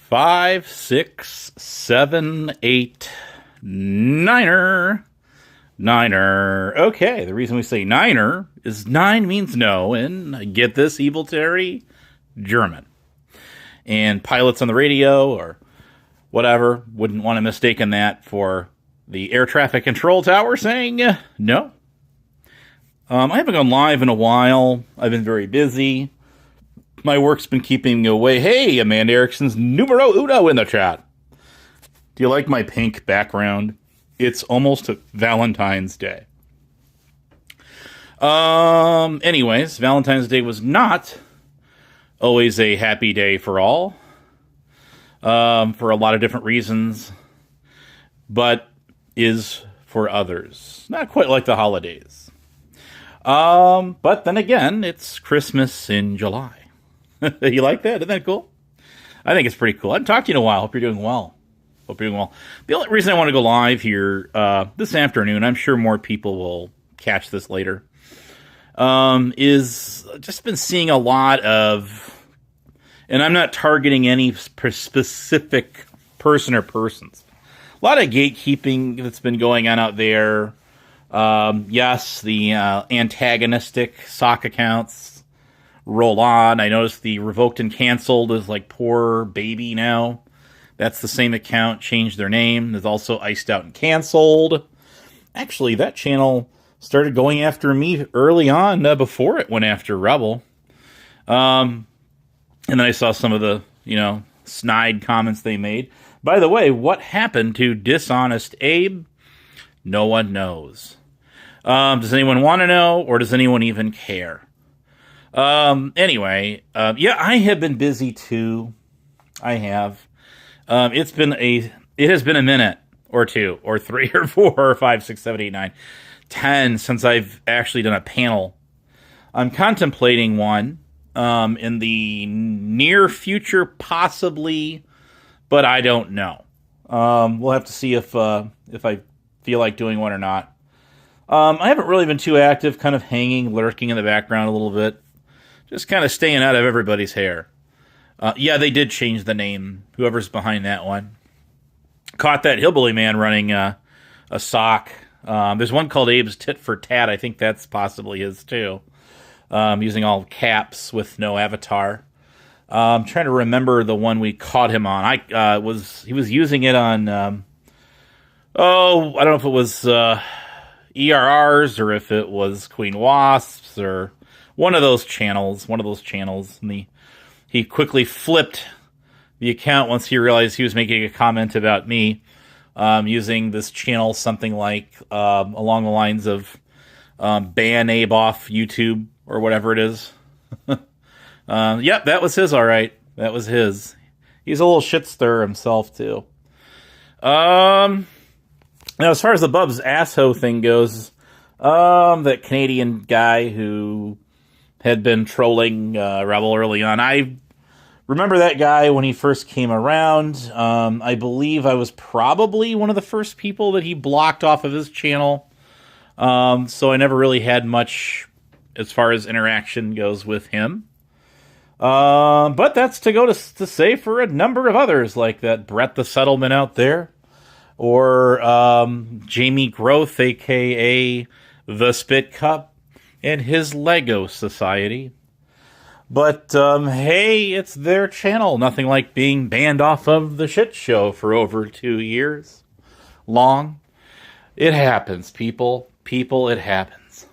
5, 6, 7, 8, niner. Niner. Okay, the reason we say niner is 9 means no, and get this, evil Terry, German. And pilots on the radio or whatever wouldn't want to mistake that for the air traffic control tower saying no. I haven't gone live in a while. I've been very busy. My work's been keeping me away. Hey, Amanda Erickson's numero uno in the chat. Do you like my pink background? It's almost Valentine's Day. Anyways, Valentine's Day was not always a happy day for all. For a lot of different reasons. But is for others. Not quite like the holidays. But then again, it's Christmas in July. You like that? Isn't that cool? I think it's pretty cool. I haven't talked to you in a while. Hope you're doing well. The only reason I want to go live here this afternoon, I'm sure more people will catch this later, is just been seeing a lot of, and I'm not targeting any specific person or persons, a lot of gatekeeping that's been going on out there. Yes, the antagonistic sock accounts roll on. I noticed the revoked and canceled is like poor baby now. That's the same account, changed their name. There's also iced out and canceled. Actually, that channel started going after me early on before it went after Rebel. And then I saw some of the, snide comments they made. By the way, what happened to Dishonest Abe? No one knows. Does anyone want to know, or does anyone even care? Anyway, I have been busy too. I have. It has been a minute or two or three or four or 5, 6, 7, 8, 9, 10 since I've actually done a panel. I'm contemplating one in the near future, possibly, but I don't know. We'll have to see if I feel like doing one or not. I haven't really been too active, kind of hanging, lurking in the background a little bit. Just kind of staying out of everybody's hair. They did change the name. Whoever's behind that one. Caught that hillbilly man running a sock. There's one called Abe's Tit for Tat. I think that's possibly his too. Using all caps with no avatar. I'm trying to remember the one we caught him on. He was using it on. I don't know if it was ERRs or if it was Queen Wasps or one of those channels. And he quickly flipped the account once he realized he was making a comment about me, using this channel something like along the lines of ban Abe off YouTube or whatever it is. Yep, that was his, all right. That was his. He's a little shit stirrer himself, too. Now, as far as the Bub's asshole thing goes, that Canadian guy who had been trolling Rebel early on, I remember that guy when he first came around. I believe I was probably one of the first people that he blocked off of his channel. So I never really had much as far as interaction goes with him. But that's to say for a number of others, like that Brett the Settlement out there, or Jamie Groth, a.k.a. The Spit Cup, and his Lego Society. But, hey, it's their channel. Nothing like being banned off of the shit show for over 2 years long. It happens, people. It happens.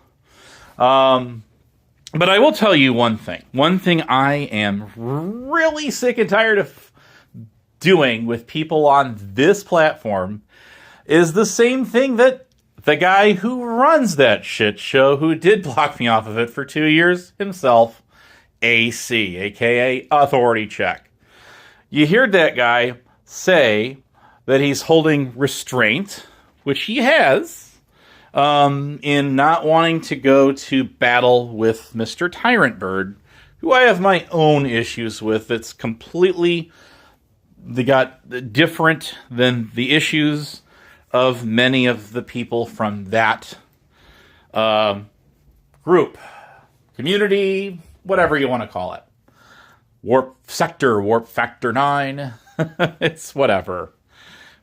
But I will tell you one thing. One thing I am really sick and tired of doing with people on this platform is the same thing that the guy who runs that shit show, who did block me off of it for 2 years himself, AC, aka Authority Check. You heard that guy say that he's holding restraint, which he has, in not wanting to go to battle with Mr. Tyrant Bird, who I have my own issues with. It's completely different than the issues of many of the people from that group, community, whatever you want to call it. warp sector, warp factor 9. It's whatever.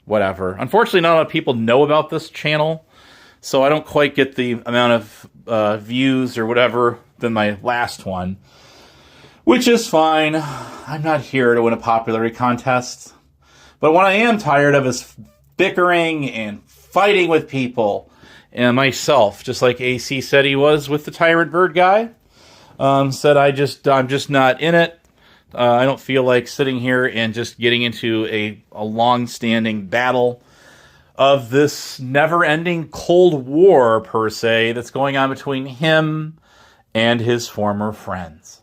Unfortunately, not a lot of people know about this channel, so I don't quite get the amount of views or whatever than my last one, which is fine. I'm not here to win a popularity contest. But what I am tired of is bickering and fighting with people and myself, just like AC said he was with the Tyrant Bird guy. Said I'm just not in it. I don't feel like sitting here and just getting into a long-standing battle of this never-ending Cold War, per se, that's going on between him and his former friends.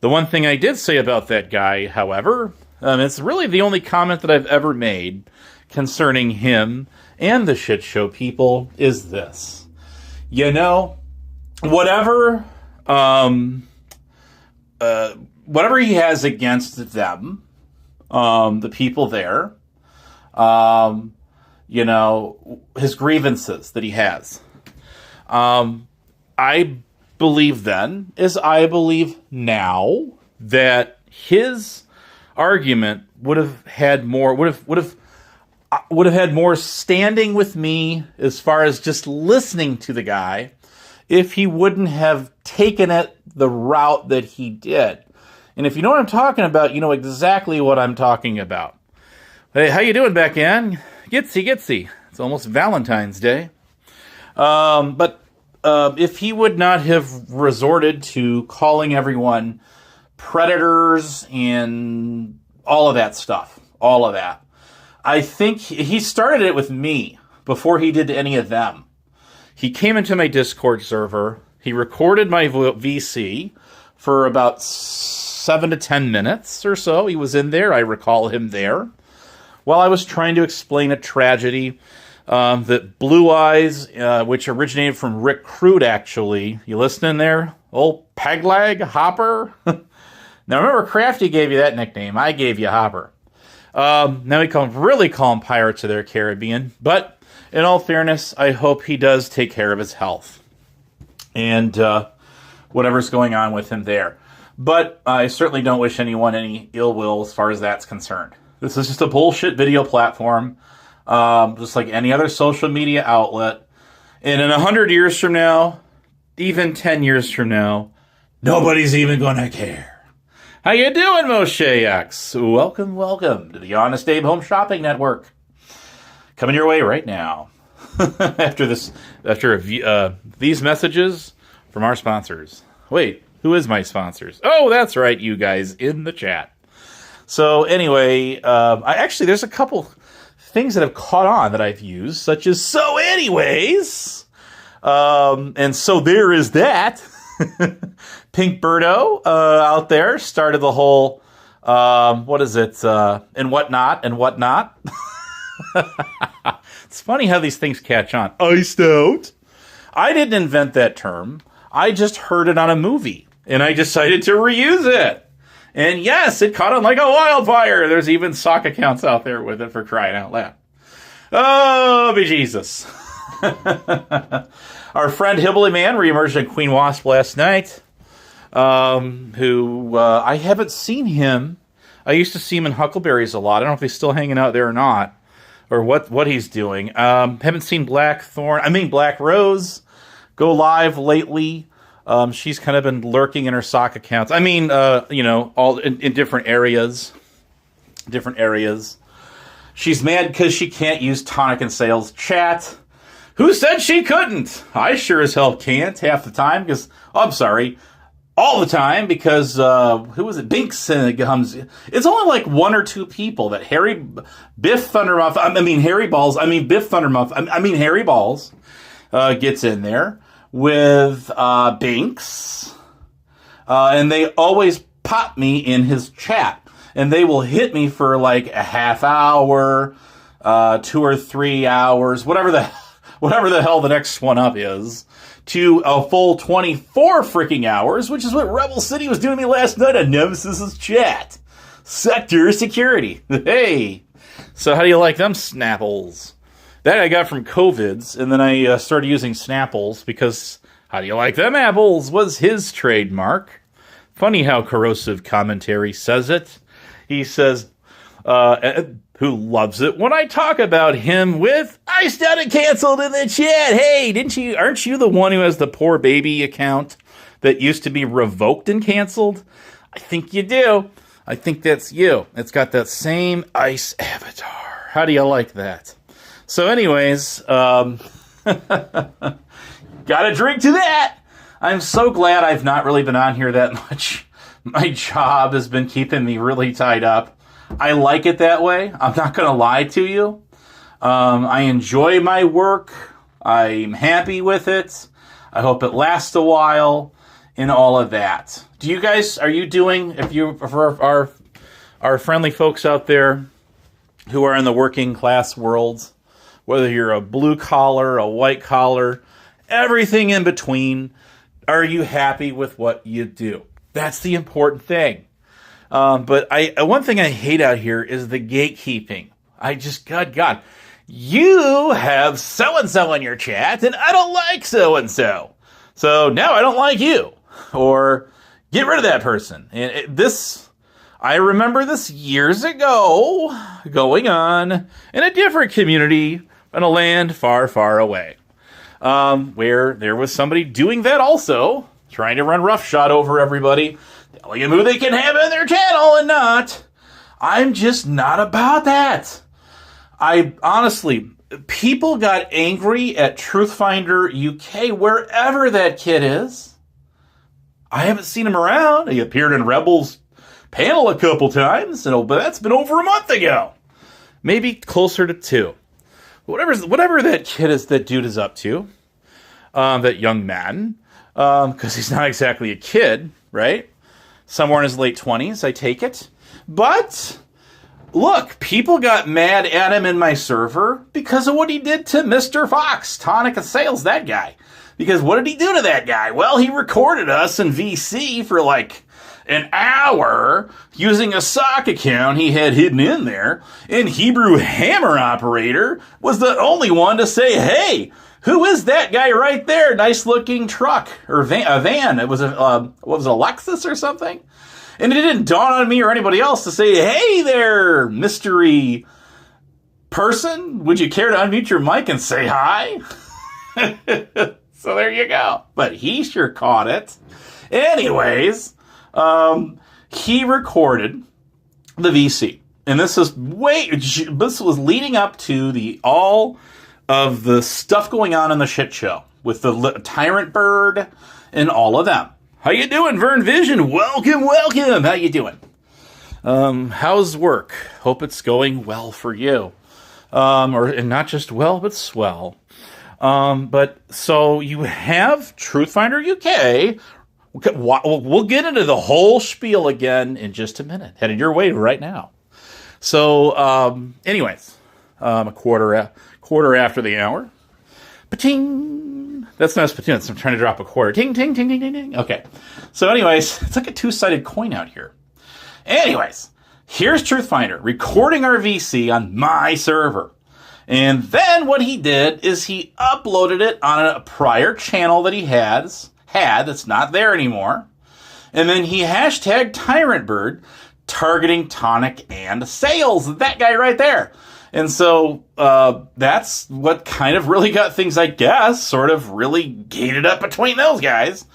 The one thing I did say about that guy, however, it's really the only comment that I've ever made concerning him and the shit show people, is this. You know, whatever he has against them, the people there, you know, his grievances that he has. I believe then, as I believe now, that his argument would have had more standing with me as far as just listening to the guy if he wouldn't have taken it the route that he did. And if you know what I'm talking about, you know exactly what I'm talking about. Hey, how you doing back in? Gitsy. It's almost Valentine's Day. But if he would not have resorted to calling everyone predators and all of that stuff, I think he started it with me before he did any of them. He came into my Discord server. He recorded my VC for about 7 to 10 minutes or so. He was in there. I recall him there while I was trying to explain a tragedy that Blue Eyes, which originated from Rick Crude, actually. You listening there? Old Pegleg Hopper? Now, remember, Crafty gave you that nickname. I gave you Hopper. Now we really call him Pirates of the Caribbean. But in all fairness, I hope he does take care of his health and whatever's going on with him there. But I certainly don't wish anyone any ill will as far as that's concerned. This is just a bullshit video platform, just like any other social media outlet. And in 100 years from now, even 10 years from now, nobody's even going to care. How you doing, Moshe X? Welcome to the Honest Abe Home Shopping Network. Coming your way right now. after these messages from our sponsors. Wait, who is my sponsors? Oh, that's right, you guys in the chat. So anyway, there's a couple things that have caught on that I've used, such as so anyways, and so there is that. Pink Birdo out there started the whole, and whatnot. It's funny how these things catch on. Iced out. I didn't invent that term. I just heard it on a movie, and I decided to reuse it. And yes, it caught on like a wildfire. There's even sock accounts out there with it, for crying out loud. Oh, bejesus. Our friend Hillbilly Man reemerged in Queen Wasp last night, who I haven't seen him. I used to see him in Huckleberries a lot. I don't know if he's still hanging out there or not, or what he's doing. Haven't seen Black Rose go live lately. She's kind of been lurking in her sock accounts. I mean, all in different areas. She's mad because she can't use Tonic and Sales chat. Who said she couldn't? I sure as hell can't half the time because, all the time because, who was it? Binks comes. It's only like one or two people that Harry Balls gets in there with Binks. And they always pop me in his chat. And they will hit me for like a half hour, 2 or 3 hours, whatever the hell the next one up is, to a full 24 freaking hours, which is what Rebel City was doing to me last night on Nemesis's chat. Sector security. Hey. So how do you like them Snapples? That I got from COVIDs, and then I started using Snapples because how do you like them apples was his trademark. funny how corrosive commentary says it. He says, who loves it when I talk about him with iced out and canceled in the chat. Hey, aren't you the one who has the poor baby account that used to be revoked and canceled? I think you do. I think that's you. It's got that same ice avatar. How do you like that? So anyways, gotta drink to that. I'm so glad I've not really been on here that much. My job has been keeping me really tied up. I like it that way. I'm not going to lie to you. I enjoy my work. I'm happy with it. I hope it lasts a while and all of that. Do you guys, are you doing, for our friendly folks out there who are in the working class world, whether you're a blue collar, a white collar, everything in between, are you happy with what you do? That's the important thing. But one thing I hate out here is the gatekeeping. God, you have so-and-so in your chat, and I don't like so-and-so. So now I don't like you. Or get rid of that person. And I remember this years ago going on in a different community in a land far, far away. Where there was somebody doing that also, trying to run roughshod over everybody, telling them who they can have in their channel and not. I'm just not about that. Honestly, people got angry at Truthfinder UK, wherever that kid is. I haven't seen him around. He appeared in Rebel's panel a couple times, but that's been over a month ago. Maybe closer to 2. Whatever that dude is up to, that young man, because he's not exactly a kid, right? Somewhere in his late 20s, I take it. But, look, people got mad at him in my server because of what he did to Mr. Fox, Tonic Sales, that guy. Because what did he do to that guy? Well, he recorded us in VC for like an hour using a sock account he had hidden in there. And Hebrew Hammer Operator was the only one to say, hey, who is that guy right there? Nice looking truck or a van. It was a Lexus or something. And it didn't dawn on me or anybody else to say, hey there, mystery person. Would you care to unmute your mic and say hi? So there you go. But he sure caught it. Anyways, he recorded the VC. And this was leading up to all of the stuff going on in the shit show with the Tyrant Bird and all of them. How you doing, Vern Vision? Welcome. How you doing? How's work? Hope it's going well for you. And not just well, but swell. But so you have Truthfinder UK. We'll get into the whole spiel again in just a minute. Headed your way right now. So, anyways, a quarter after the hour. Ba-ting! That's not a spittoon. I'm trying to drop a quarter. Ting, ting, ting, ting, ting, ting. Okay. So anyways, it's like a two-sided coin out here. Anyways, here's Truthfinder recording our VC on my server. And then what he did is he uploaded it on a prior channel that he had that's not there anymore. And then he hashtagged Tyrant Bird targeting Tonic and Sales. That guy right there. And so that's what kind of really got things, I guess, sort of really gated up between those guys.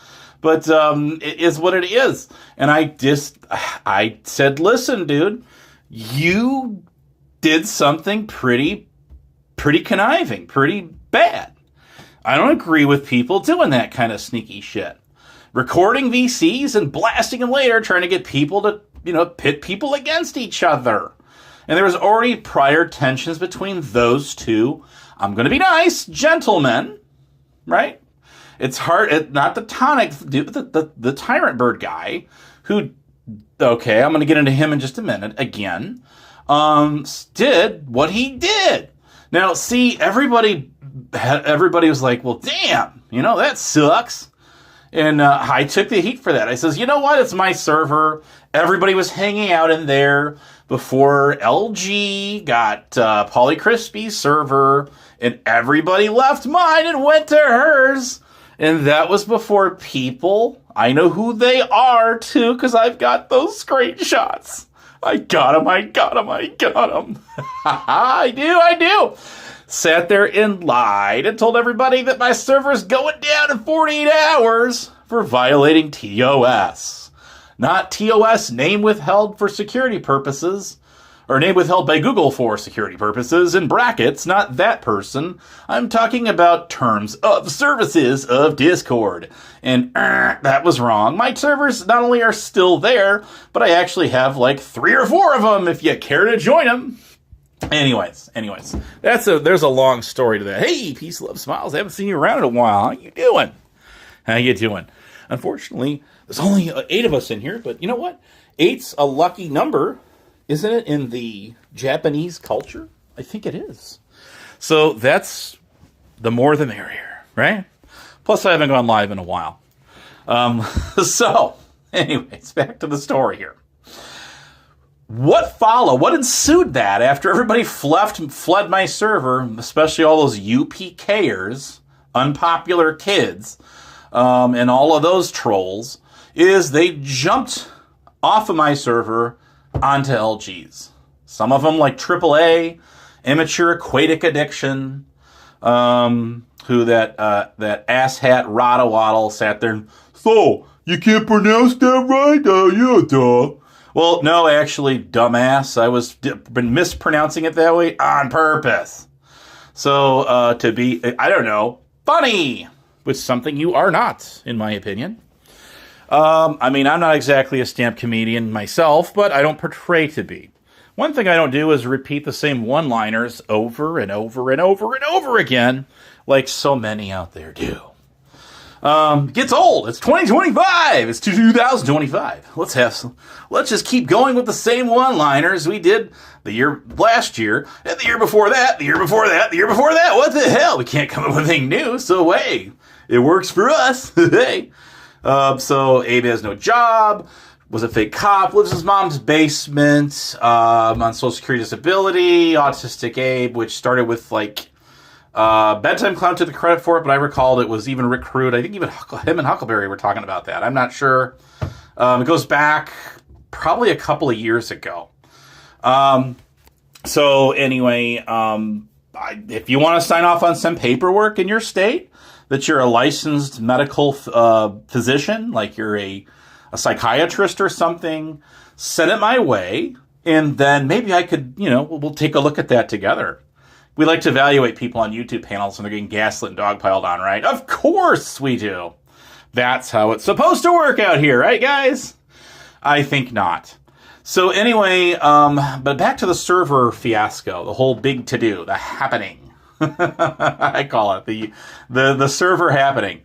But it is what it is. And I said, listen, dude, you did something pretty conniving, pretty bad. I don't agree with people doing that kind of sneaky shit. Recording VCs and blasting them later, trying to get people to, pit people against each other. And there was already prior tensions between those two. I'm going to be nice, gentlemen, right? It's hard, not the Tonic, the Tyrant Bird guy, who, okay, I'm going to get into him in just a minute, again, did what he did. Now, see, everybody was like, well, damn, that sucks. And I took the heat for that. I says, you know what? It's my server. Everybody was hanging out in there before LG got Polycrispy's server, and everybody left mine and went to hers. And that was before people, I know who they are too, because I've got those screenshots. I got them. I do. Sat there and lied and told everybody that my server's going down in 48 hours for violating TOS. Not TOS, name withheld for security purposes, or name withheld by Google for security purposes, in brackets, not that person. I'm talking about terms of services of Discord. And that was wrong. My servers not only are still there, but I actually have like 3 or 4 of them if you care to join them. Anyways, there's a long story to that. Hey, peace, love, smiles. I haven't seen you around in a while. How you doing? Unfortunately, there's only 8 of us in here, but you know what? 8's a lucky number. Isn't it in the Japanese culture? I think it is. So that's the more the merrier, right? Plus, I haven't gone live in a while. So, anyways, back to the story here. What followed? What ensued that after everybody fled my server, especially all those UPKers, unpopular kids, and all of those trolls, is they jumped off of my server onto LG's. Some of them like AAA, Immature Aquatic Addiction, who that asshat Rada sat there and, so, you can't pronounce that right? Yeah, duh. Well, no, actually, dumbass. I was been mispronouncing it that way on purpose. So, to be, I don't know, funny, which is something you are not, in my opinion. I mean, I'm not exactly a stand-up comedian myself, but I don't portray to be. One thing I don't do is repeat the same one-liners over and over and over and over again, like so many out there do. Gets old. It's 2025. It's 2025. Let's just keep going with the same one-liners we did last year, and the year before that, the year before that, the year before that. What the hell? We can't come up with anything new, so hey, it works for us. Hey. So Abe has no job, was a fake cop, lives in his mom's basement, on Social Security disability, autistic Abe, which started with like, Bedtime Clown took the credit for it, but I recalled it was even Rick Crude. I think even him and Huckleberry were talking about that. I'm not sure. It goes back probably a couple of years ago. So anyway, if you want to sign off on some paperwork in your state, that you're a licensed medical physician, like you're a psychiatrist or something, send it my way, and then maybe I could, we'll take a look at that together. We like to evaluate people on YouTube panels when they're getting gaslit and dogpiled on, right? Of course we do. That's how it's supposed to work out here, right, guys? I think not. So anyway, but back to the server fiasco, the whole big to-do, the happening. I call it the server happening.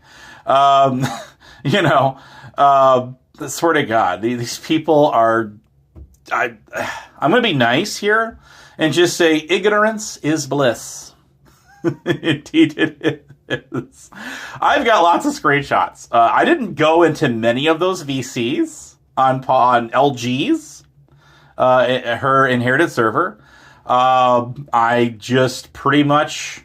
Swear to God, these people are. I'm going to be nice here and just say ignorance is bliss. Indeed, it is. I've got lots of screenshots. I didn't go into many of those VCs on LG's her inherited server. I just pretty much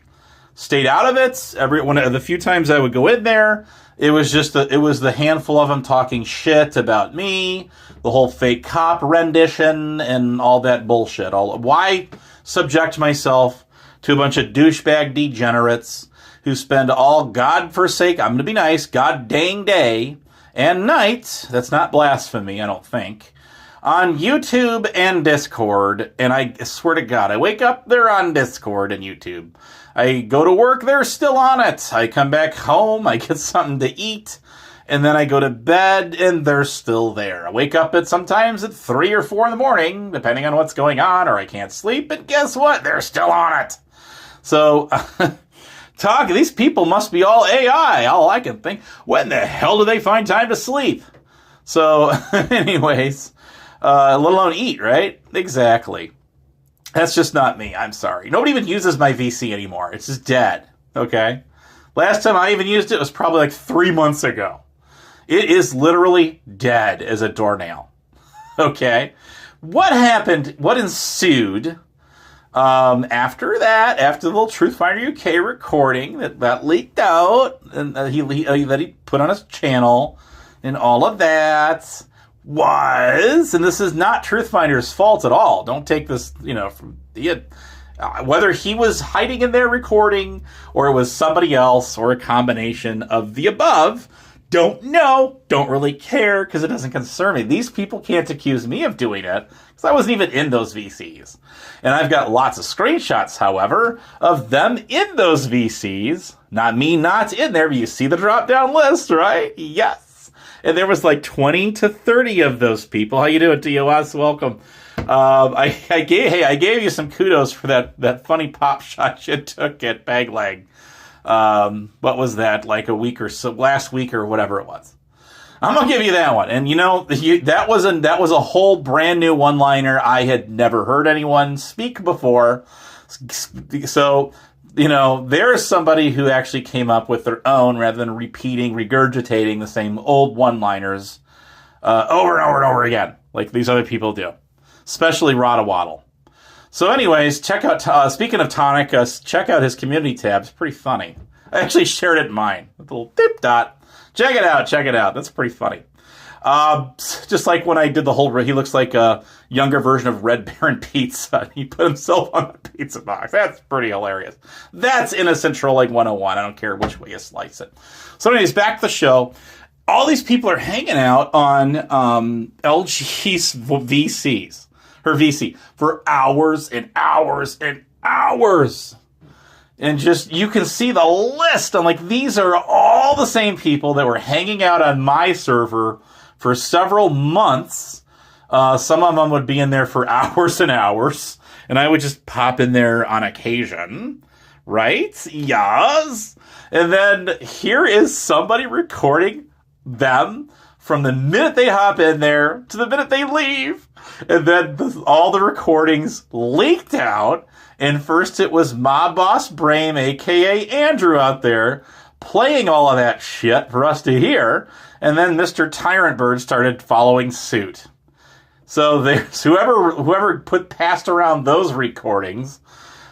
stayed out of it. One of the few times I would go in there, it was the handful of them talking shit about me, the whole fake cop rendition, and all that bullshit. Why subject myself to a bunch of douchebag degenerates who spend all godforsaken, I'm going to be nice, god dang day and night, that's not blasphemy, I don't think, on YouTube and Discord, and I swear to God, I wake up, they're on Discord and YouTube. I go to work, they're still on it. I come back home, I get something to eat, and then I go to bed, and they're still there. I wake up sometimes at 3 or 4 in the morning, depending on what's going on, or I can't sleep, and guess what? They're still on it. So, these people must be all AI. All I can think, when the hell do they find time to sleep? So, anyways, let alone eat, right? Exactly. That's just not me. I'm sorry. Nobody even uses my VC anymore. It's just dead. Okay? Last time I even used it was probably like 3 months ago. It is literally dead as a doornail. Okay? What happened? What ensued After that, after the little �truthfinder UK recording that leaked out, and that he put on his channel, and all of that was, and this is not �truthfinder's fault at all. Don't take this, from whether he was hiding in there recording, or it was somebody else, or a combination of the above. Don't know, don't really care, because it doesn't concern me. These people can't accuse me of doing it, because I wasn't even in those VCs. And I've got lots of screenshots, however, of them in those VCs. Not me not in there, but you see the drop-down list, right? Yes. And there was like 20 to 30 of those people. How you doing, TOS? Welcome. I gave you some kudos for that funny pop shot you took at Bag Leg. What was that, like a week or so, last week or whatever it was. I'm gonna give you that one. And that was a whole brand new one-liner. I had never heard anyone speak before. So, there's somebody who actually came up with their own rather than regurgitating the same old one-liners over and over and over again, like these other people do, especially 𝓨𝓪𝓵𝓮𝓷𝓽𝓲. So anyways, check out, speaking of Tonic, check out his community tab. It's pretty funny. I actually shared it in mine with a little dip dot. Check it out. That's pretty funny. Just like when I did the whole, he looks like a younger version of Red Baron Pizza. He put himself on the pizza box. That's pretty hilarious. That's innocent trolling 101. I don't care which way you slice it. So anyways, back to the show. All these people are hanging out on LG's VCs. Her VC for hours and hours and hours. And just, you can see the list. I'm like, these are all the same people that were hanging out on my server for several months. Some of them would be in there for hours and hours. And I would just pop in there on occasion. Right? Yes. And then here is somebody recording them from the minute they hop in there to the minute they leave. And then all the recordings leaked out. And first it was my boss Brame, a.k.a. Andrew, out there playing all of that shit for us to hear. And then Mr. Tyrant Bird started following suit. So there's whoever passed around those recordings.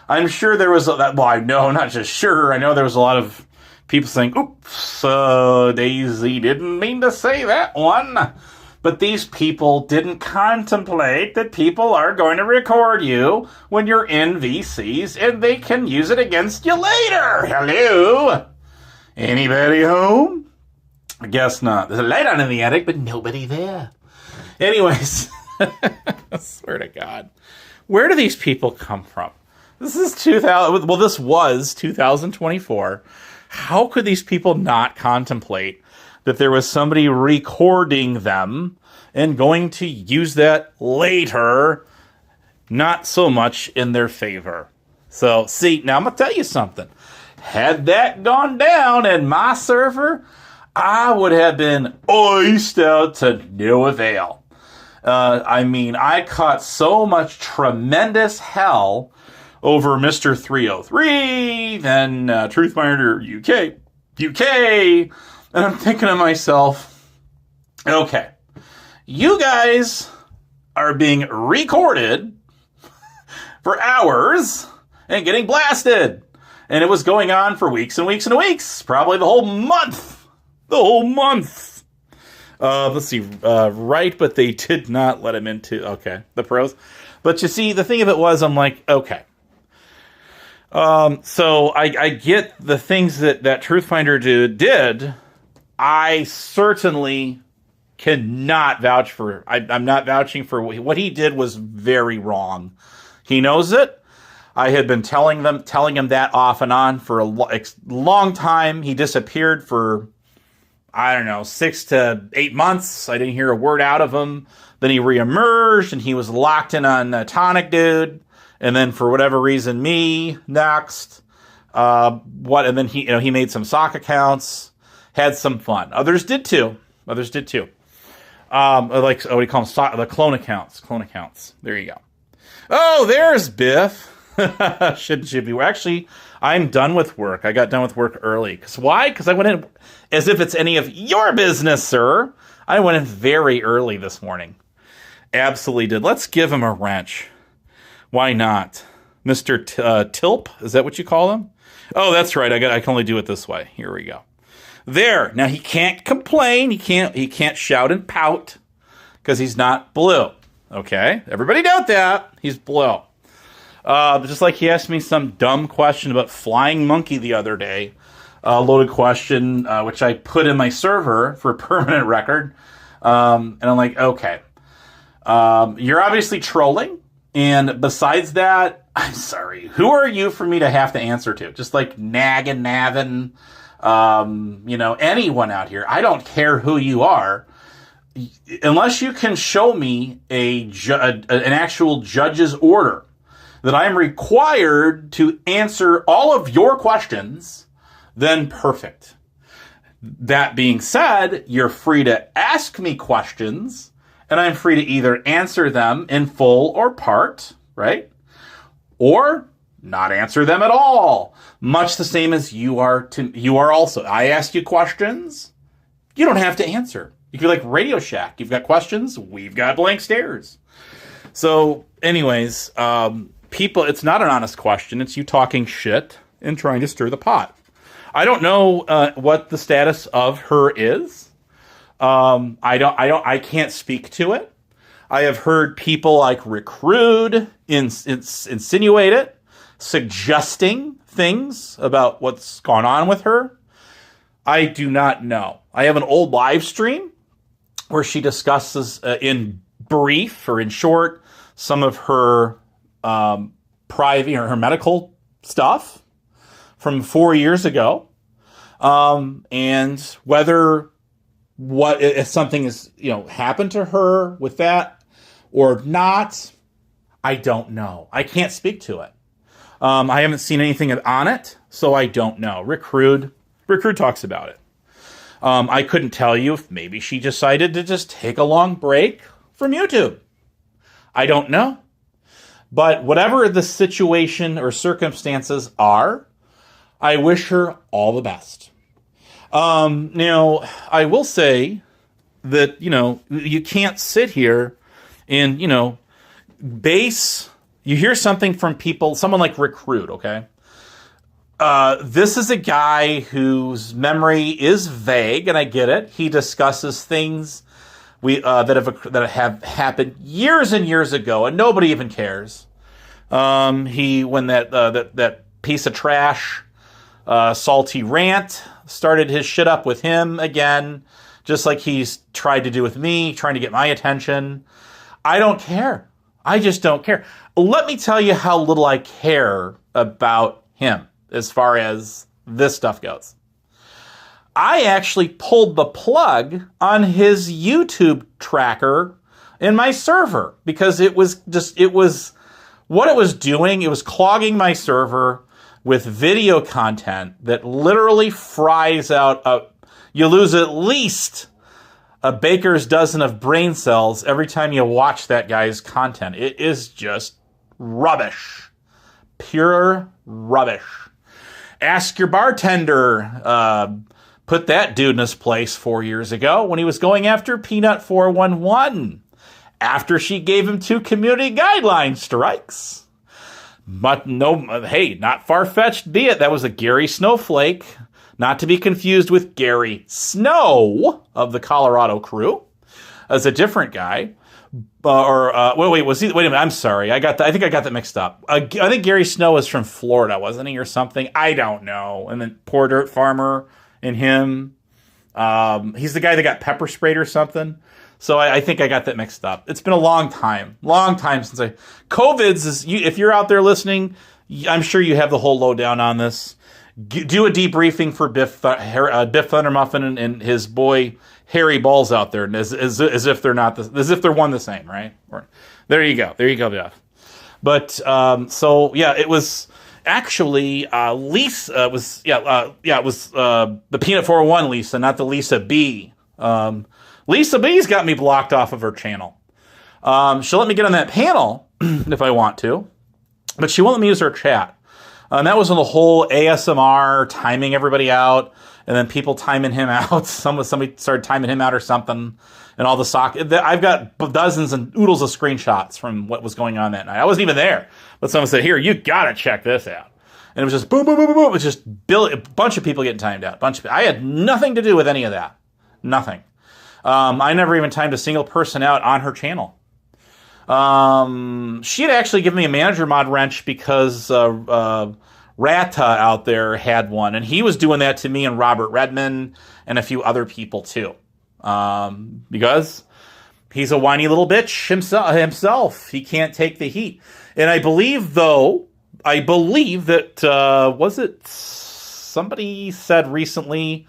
I'm sure there was I know, not just sure. I know there was a lot of people saying, oops, Daisy didn't mean to say that one. But these people didn't contemplate that people are going to record you when you're in VCs and they can use it against you later. Hello? Anybody home? I guess not. There's a light on in the attic, but nobody there. Anyways, I swear to God. Where do these people come from? This is this was 2024. How could these people not contemplate that there was somebody recording them and going to use that later, not so much in their favor? So, see, now I'm going to tell you something. Had that gone down in my server, I would have been iced out to no avail. I caught so much tremendous hell over Mr. 303, then �truthfinder UK, and I'm thinking to myself, okay, you guys are being recorded for hours and getting blasted. And it was going on for weeks and weeks and weeks, probably the whole month. Let's see, right, but they did not let him into, okay, the pros. But you see, the thing of it was, I'm like, okay. So I get the things that �truthfinder dude did. I certainly cannot vouch for. I'm not vouching for what he did was very wrong. He knows it. I had been telling him that off and on for a long time. He disappeared for, 6 to 8 months. I didn't hear a word out of him. Then he reemerged and he was locked in on Tonic Dude. And then for whatever reason, me next. And then he made some sock accounts, had some fun. Others did too. What do you call them? The clone accounts. There you go. Oh, there's Biff. should be. Actually, I'm done with work. I got done with work early. Why? Because I went in as if it's any of your business, sir. I went in very early this morning. Absolutely did. Let's give him a wrench. Why not? Mr. Tilp. Is that what you call him? Oh, that's right. I can only do it this way. Here we go. There. Now he can't complain. He can't shout and pout because he's not blue. Okay? Everybody note that. He's blue. Just like he asked me some dumb question about flying monkey the other day. Loaded question, which I put in my server for permanent record. And I'm like, okay. You're obviously trolling. And besides that, I'm sorry. Who are you for me to have to answer to? Just like nagging, Navin, anyone out here. I don't care who you are. Unless you can show me an actual judge's order that I am required to answer all of your questions, then perfect. That being said, you're free to ask me questions, and I'm free to either answer them in full or part, right? Or not answer them at all. Much the same as you are also. I ask you questions, you don't have to answer. You could be like Radio Shack. You've got questions, we've got blank stares. So, anyways, people, it's not an honest question. It's you talking shit and trying to stir the pot. I don't know what the status of her is. I can't speak to it. I have heard people like 𝓥𝓪𝓵 insinuate it, suggesting things about what's gone on with her. I do not know. I have an old live stream where she discusses in brief or in short some of her private or her medical stuff from 4 years ago, and whether if something is happened to her with that or not, I don't know. I can't speak to it. I haven't seen anything on it, so I don't know. 𝓥𝓪𝓵 talks about it. I couldn't tell you if maybe she decided to just take a long break from YouTube. I don't know. But whatever the situation or circumstances are, I wish her all the best. Now, I will say that, you can't sit here and, you hear something from people, someone like 𝓥𝓪𝓵, okay? This is a guy whose memory is vague, and I get it. He discusses things that have happened years and years ago, and nobody even cares. When that piece of trash, Salty Rant, started his shit up with him again, just like he's tried to do with me, trying to get my attention. I don't care. I just don't care. Let me tell you how little I care about him as far as this stuff goes. I actually pulled the plug on his YouTube tracker in my server because it was what it was doing. It was clogging my server with video content that literally fries out. You lose at least a baker's dozen of brain cells every time you watch that guy's content. It is just rubbish. Pure rubbish. Ask Your Bartender put that dude in his place 4 years ago when he was going after Peanut 411 after she gave him 2 community guideline strikes. But no, hey, not far-fetched be it. That was a Gary Snowflake, not to be confused with Gary Snow of the Colorado crew, as a different guy. Wait, was he? Wait a minute, I'm sorry. I think I got that mixed up. I think Gary Snow was from Florida, wasn't he, or something? I don't know. And then Poor Dirt Farmer and him. He's the guy that got pepper sprayed or something. So I think I got that mixed up. It's been a long time since COVID's if you're out there listening, I'm sure you have the whole lowdown on this. Do a debriefing for Biff Thundermuffin and his boy Harry Balls out there, as if they're not as if they're one the same, right? There you go, Jeff. But so yeah, it was actually Lisa. It was the Peanut 401 Lisa, not the Lisa B. Lisa B's got me blocked off of her channel. She'll let me get on that panel if I want to, but she won't let me use her chat. That was on the whole ASMR, timing everybody out. and then people timing him out. Somebody started timing him out or something, and all the I've got dozens and oodles of screenshots from what was going on that night. I wasn't even there, but someone said, "Here, you gotta check this out." And it was just boom, boom, boom, boom, boom. It was just a bunch of people getting timed out. I had nothing to do with any of that. Nothing. I never even timed a single person out on her channel. She had actually given me a manager mod wrench because 𝓵𝓪 out there had one, and he was doing that to me and Robert Redmond and a few other people too, because he's a whiny little bitch himself. He can't take the heat. And I believe that was it somebody said recently,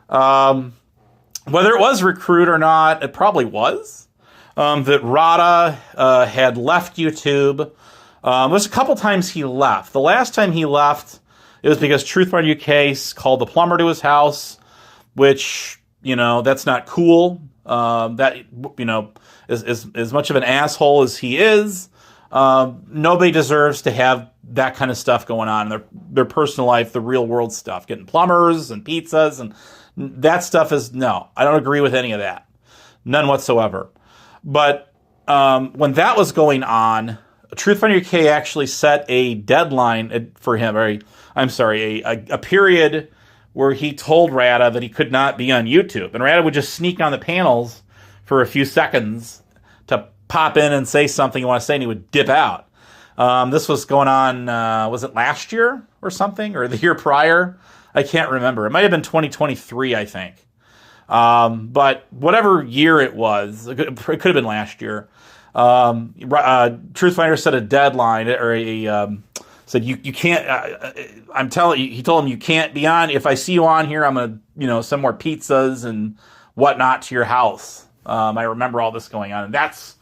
whether it was Recruit or not, it probably was, that 𝓵𝓪 had left YouTube. There was a couple times he left. The last time he left, it was because 𝓵𝓪𝓵 UK called the plumber to his house, which, that's not cool. That, as much of an asshole as he is, nobody deserves to have that kind of stuff going on in their personal life, the real world stuff, getting plumbers and pizzas, and that stuff no, I don't agree with any of that. None whatsoever. But when that was going on, 𝓵𝓪𝓵 UK actually set a deadline for him, a period where he told 𝓵𝓪 that he could not be on YouTube. And 𝓵𝓪 would just sneak on the panels for a few seconds to pop in and say something you want to say, and he would dip out. This was going on, was it last year or something? Or the year prior? I can't remember. It might have been 2023, I think. But whatever year it was, it could have been last year. 𝓵𝓪𝓵 set a deadline, or said you can't. He told him you can't be on. If I see you on here, I'm gonna send more pizzas and whatnot to your house. I remember all this going on, and that's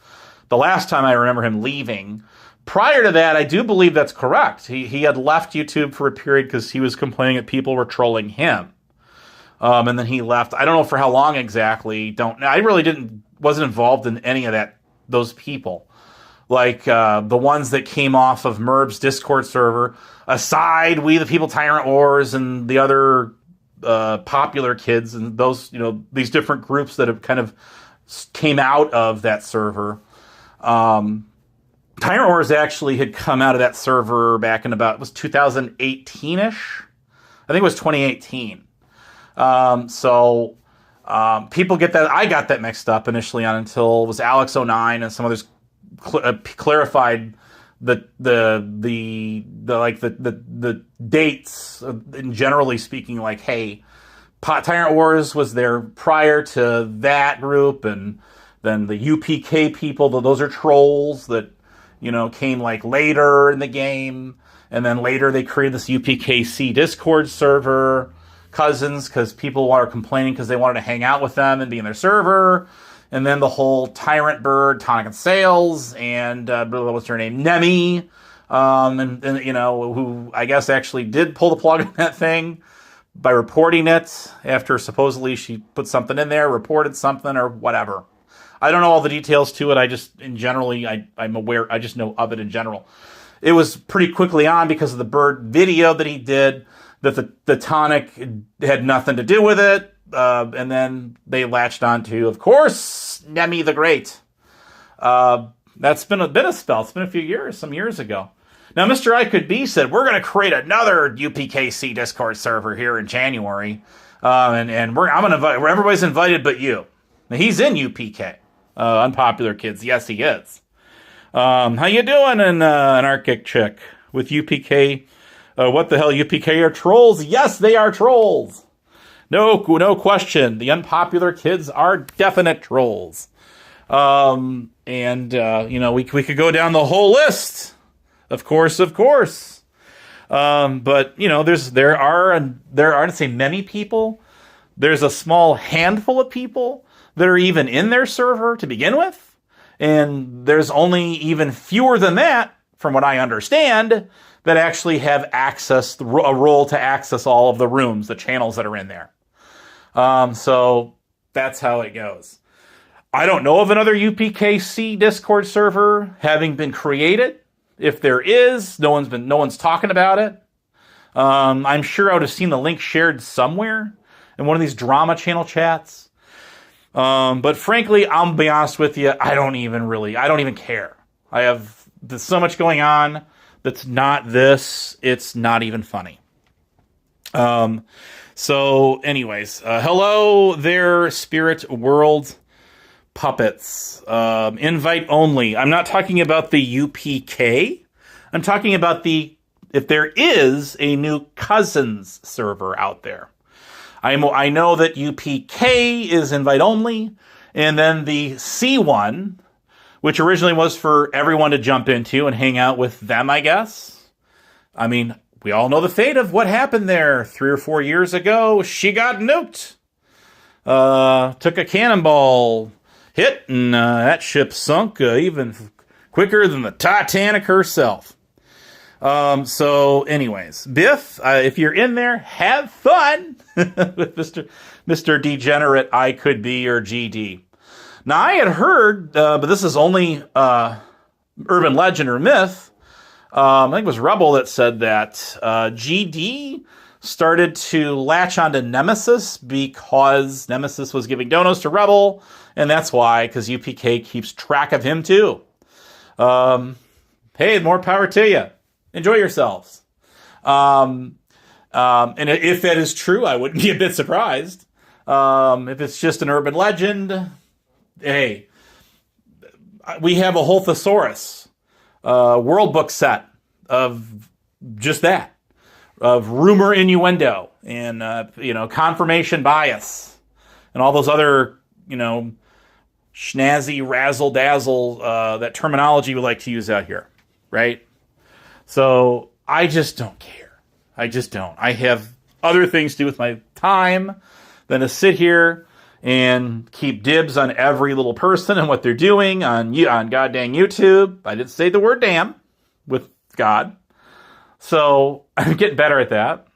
the last time I remember him leaving. Prior to that, I do believe that's correct. He had left YouTube for a period because he was complaining that people were trolling him. And then he left. I don't know for how long exactly. I really wasn't involved in any of those people. Like the ones that came off of 𝓵𝓕's Discord server, aside We the People, Tyrant Wars, and the other popular kids, and those, these different groups that have kind of came out of that server. Tyrant Wars actually had come out of that server back in it was 2018-ish. I think it was 2018. People get that. I got that mixed up initially until it was Alex09 and some others clarified the dates, and generally speaking, like, hey, Tyrant Wars was there prior to that group, and then the UPK people, those are trolls that, came like later in the game, and then later they created this UPKC Discord server, cousins, because people were complaining because they wanted to hang out with them and be in their server. And then the whole Tyrant Bird, Tonic and Sales, and what's her name, Nemi, who I guess actually did pull the plug on that thing by reporting it after supposedly she put something in there, reported something or whatever. I don't know all the details to it. I just, I'm aware, I just know of it in general. It was pretty quickly on because of the Bird video that he did, that the Tonic had nothing to do with it. And then they latched onto, of course, Nemi the Great. That's been a spell. It's been a few years, some years ago. Now, Mr. I Could Be said, we're going to create another UPKC Discord server here in January. I'm going to invite, where everybody's invited but you. Now, he's in UPK. Unpopular Kids. Yes, he is. How you doing, an Arctic chick with UPK? What the hell, UPK are trolls? Yes, they are trolls. No question. The unpopular kids are definite trolls. We could go down the whole list. Of course. But there aren't say many people. There's a small handful of people that are even in their server to begin with. And there's only even fewer than that, from what I understand, that actually have access, a role to access all of the rooms, the channels that are in there. So that's how it goes. I don't know of another UPKC Discord server having been created. If there is, no one's talking about it. I'm sure I would have seen the link shared somewhere. in one of these drama channel chats. But frankly, I'll be honest with you, I don't even care. There's so much going on that's not this. It's not even funny. So anyways, hello there, spirit world puppets. Invite only. I'm not talking about the UPK. I'm talking about if there is a new Cousins server out there. I know that UPK is invite only, and then the C1, which originally was for everyone to jump into and hang out with them, I guess. I mean, we all know the fate of what happened there 3 or 4 years ago. She got nuked. Took a cannonball hit, and that ship sunk even quicker than the Titanic herself. So anyways, Biff, if you're in there, have fun with Mr. Degenerate I Could Be, or GD. Now, I had heard, but this is only urban legend or myth, I think it was Rebel that said that GD started to latch onto Nemesis because Nemesis was giving donos to Rebel, and that's why, because UPK keeps track of him too. Hey, more power to you. Enjoy yourselves. And if that is true, I wouldn't be a bit surprised. If it's just an urban legend, hey, we have a whole thesaurus world book set of just that, of rumor, innuendo, and confirmation bias, and all those other schnazzy razzle dazzle that terminology we like to use out here, right? So I just don't care. I just don't. I have other things to do with my time than to sit here and keep dibs on every little person and what they're doing on goddamn YouTube. I didn't say the word damn with God. So I'm getting better at that,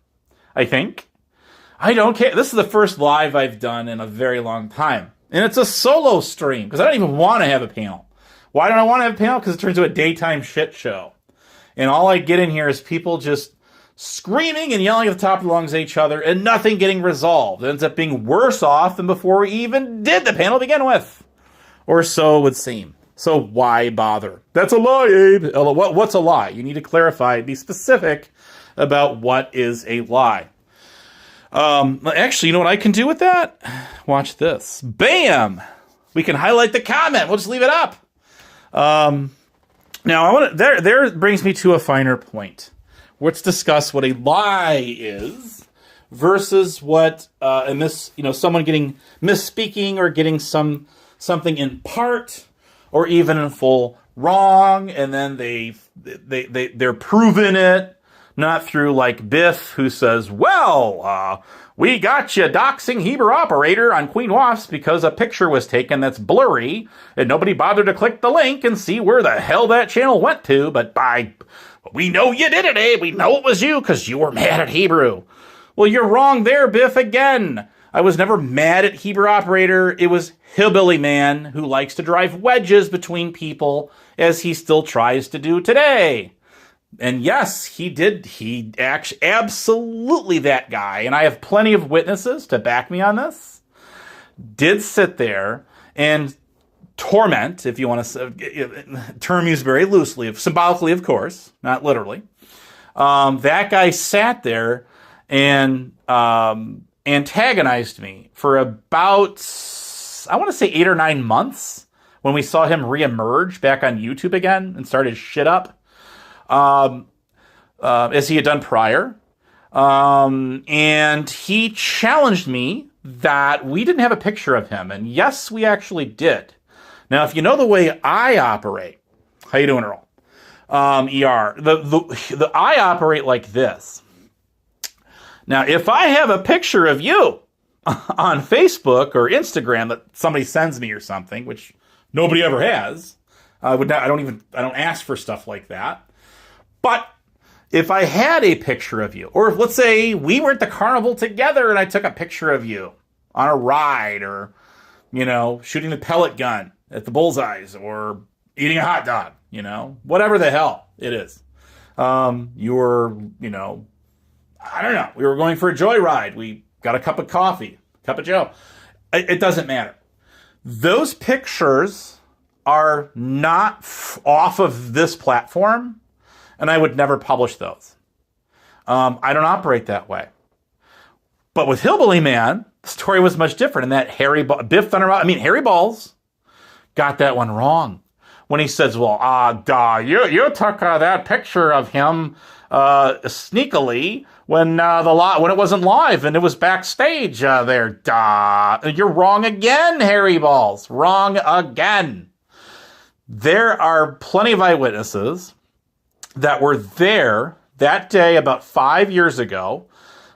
I think. I don't care. This is the first live I've done in a very long time. And it's a solo stream because I don't even want to have a panel. Why don't I want to have a panel? Because it turns into a daytime shit show. And all I get in here is people just screaming and yelling at the top of the lungs at each other and nothing getting resolved. It ends up being worse off than before we even did the panel to begin with. Or so it would seem. So why bother? That's a lie, Abe. What's a lie? You need to clarify, be specific about what is a lie. Actually, you know what I can do with that? Watch this. Bam! We can highlight the comment. We'll just leave it up. Now, there brings me to a finer point. Let's discuss what a lie is versus what someone getting misspeaking or getting something in part or even in full wrong, and then they're proving it, not through like Biff, who says, well, we got you doxing Hebrew operator on Queen Wasp because a picture was taken that's blurry and nobody bothered to click the link and see where the hell that channel went to, but we know you did it, Abe. We know it was you because you were mad at Hebrew. Well, you're wrong there, Biff, again. I was never mad at Hebrew operator. It was Hillbilly Man who likes to drive wedges between people, as he still tries to do today. And yes, he did. He actually, absolutely that guy, and I have plenty of witnesses to back me on this, did sit there and torment, if you want to, term used very loosely, symbolically, of course, not literally. That guy sat there and antagonized me for about, I want to say 8 or 9 months when we saw him reemerge back on YouTube again and started shit up, as he had done prior. And he challenged me that we didn't have a picture of him. And yes, we actually did. Now, if you know the way I operate, how you doing, Earl? ER. I operate like this. Now, if I have a picture of you on Facebook or Instagram that somebody sends me or something, which nobody ever has, I don't ask for stuff like that. But if I had a picture of you, or if, let's say we were at the carnival together and I took a picture of you on a ride, or, shooting the pellet gun at the bullseyes, or eating a hot dog, whatever the hell it is. You were, I don't know, we were going for a joyride. We got a cup of coffee, cup of joe. It doesn't matter. Those pictures are not off of this platform, and I would never publish those. I don't operate that way. But with Hillbilly Man, the story was much different. And that Harry Balls got that one wrong when he says, "Well, you took that picture of him sneakily when it wasn't live and it was backstage there. You're wrong again, Harry Balls. Wrong again." There are plenty of eyewitnesses that were there that day about 5 years ago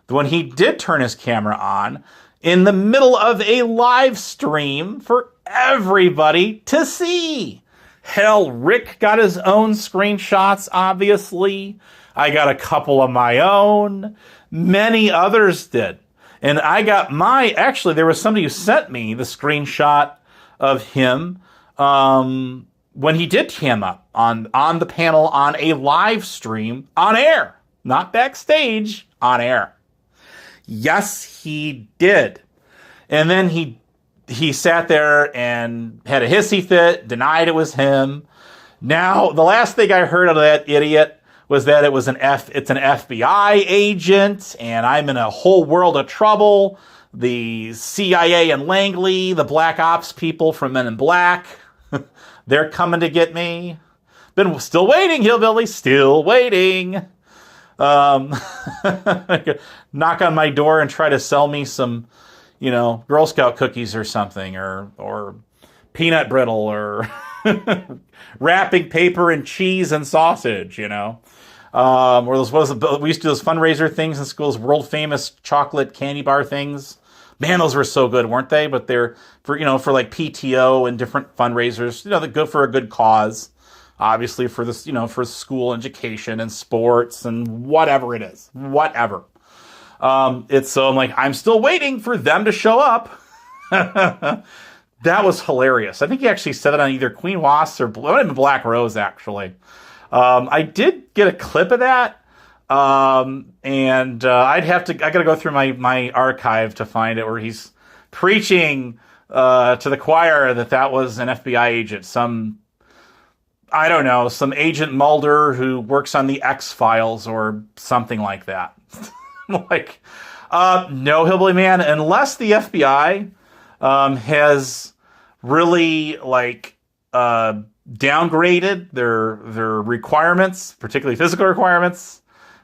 when he did turn his camera on in the middle of a live stream for everybody to see. Hell, Rick got his own screenshots, obviously. I got a couple of my own. Many others did. And I got actually, there was somebody who sent me the screenshot of him when he did cam up on the panel on a live stream on air. Not backstage, on air. Yes, he did. And then he sat there and had a hissy fit, denied it was him. Now, the last thing I heard of that idiot was that it's an FBI agent, and I'm in a whole world of trouble. The CIA and Langley, the Black Ops people from Men in Black, they're coming to get me. Been still waiting, Hillbilly, still waiting. Knock on my door and try to sell me some, Girl Scout cookies or something, or peanut brittle, or wrapping paper and cheese and sausage, or we used to do those fundraiser things in schools, world famous chocolate candy bar things. Man, those were so good, weren't they? But they're for like PTO and different fundraisers, they're good for a good cause. Obviously for this, for school education and sports and whatever it is, whatever. I'm like, I'm still waiting for them to show up. That was hilarious. I think he actually said it on either Queen Was or Black Rose, actually. I did get a clip of that. And I gotta go through my archive to find it, where he's preaching to the choir that was an FBI agent, some Agent Mulder who works on the X-Files or something like that. Like, no, Hillbilly Man, unless the FBI has really downgraded their requirements, particularly physical requirements,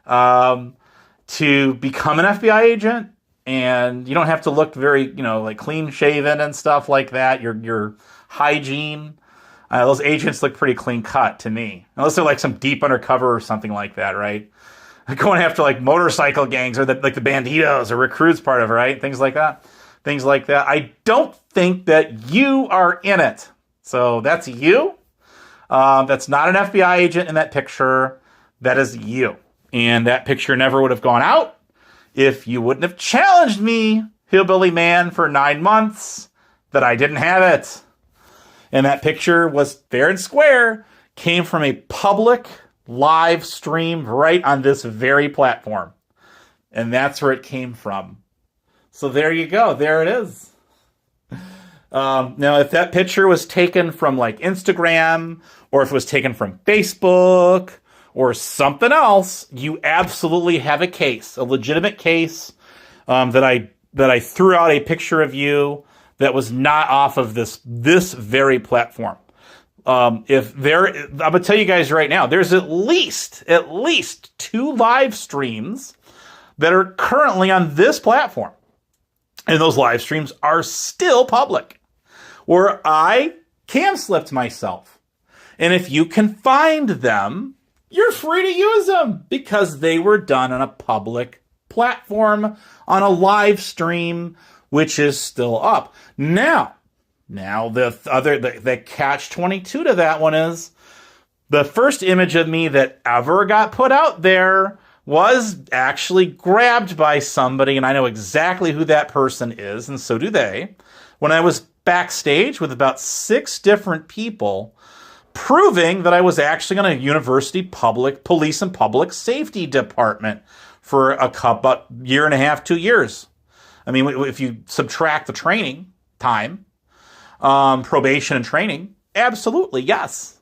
to become an FBI agent, and you don't have to look very, clean shaven and stuff like that. Your hygiene, those agents look pretty clean cut to me, unless they're some deep undercover or something like that, right? Going after motorcycle gangs or the banditos or recruits part of it, right? Things like that. I don't think that you are in it. So that's you. That's not an FBI agent in that picture. That is you. And that picture never would have gone out if you wouldn't have challenged me, Hillbilly Man, for 9 months that I didn't have it. And that picture was fair and square, came from a public live stream right on this very platform. And that's where it came from. So there you go. There it is. Now, if that picture was taken from Instagram, or if it was taken from Facebook or something else, you absolutely have a case, a legitimate case, that I threw out a picture of you that was not off of this very platform. I'm gonna tell you guys right now, there's at least 2 live streams that are currently on this platform, and those live streams are still public, where I cam slipped myself. And if you can find them, you're free to use them because they were done on a public platform on a live stream, which is still up. Now the catch-22 to that one is the first image of me that ever got put out there was actually grabbed by somebody, and I know exactly who that person is, and so do they, when I was backstage with about 6 different people, proving that I was actually on a university police and public safety department for a year and a half, 2 years. I mean, if you subtract the training time, probation and training, absolutely, yes.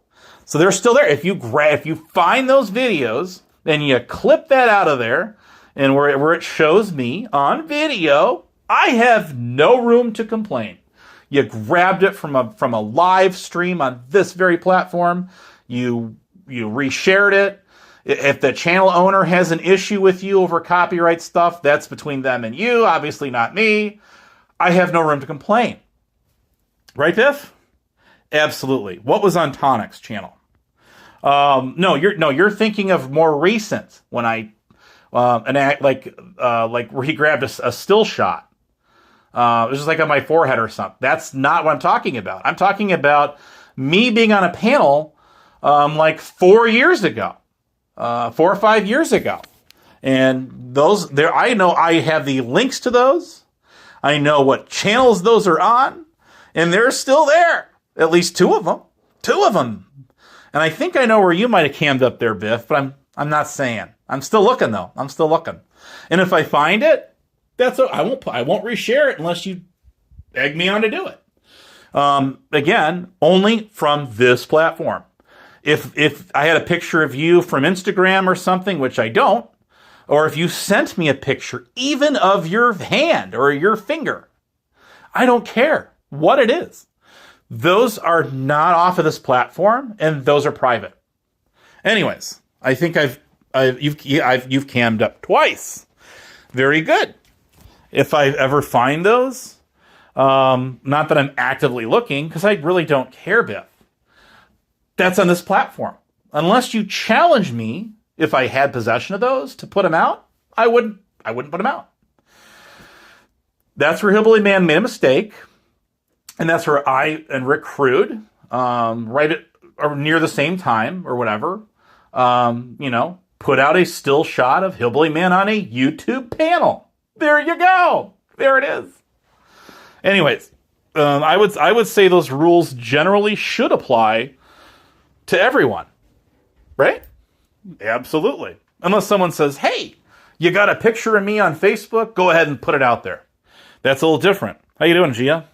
So they're still there. If you find those videos and you clip that out of there, and where it shows me on video, I have no room to complain. You grabbed it from a live stream on this very platform. You reshared it. If the channel owner has an issue with you over copyright stuff, that's between them and you, obviously not me. I have no room to complain. Right, Biff? Absolutely. What was on Tonic's channel? No, you're thinking of more recent, when an act like where he grabbed a still shot. It was just like on my forehead or something. That's not what I'm talking about. I'm talking about me being on a panel like 4 years ago, 4 or 5 years ago. And I know I have the links to those. I know what channels those are on, and they're still there. At least two of them. And I think I know where you might have cammed up there, Biff, but I'm not saying. I'm still looking, though. I'm still looking. And if I find it, I won't reshare it unless you egg me on to do it. Again, only from this platform. If I had a picture of you from Instagram or something, which I don't, or if you sent me a picture even of your hand or your finger, I don't care what it is. Those are not off of this platform, and those are private. Anyways, I think you've cammed up twice. Very good. If I ever find those, not that I'm actively looking, because I really don't care, Biff. That's on this platform. Unless you challenge me, if I had possession of those, to put them out, I wouldn't put them out. That's where Hillbilly Man made a mistake. And that's where I and Rick Crude, right at or near the same time or whatever, put out a still shot of Hillbilly Man on a YouTube panel. There you go. There it is. Anyways, I would say those rules generally should apply to everyone, right? Absolutely. Unless someone says, "Hey, you got a picture of me on Facebook? Go ahead and put it out there." That's a little different. How you doing, Gia?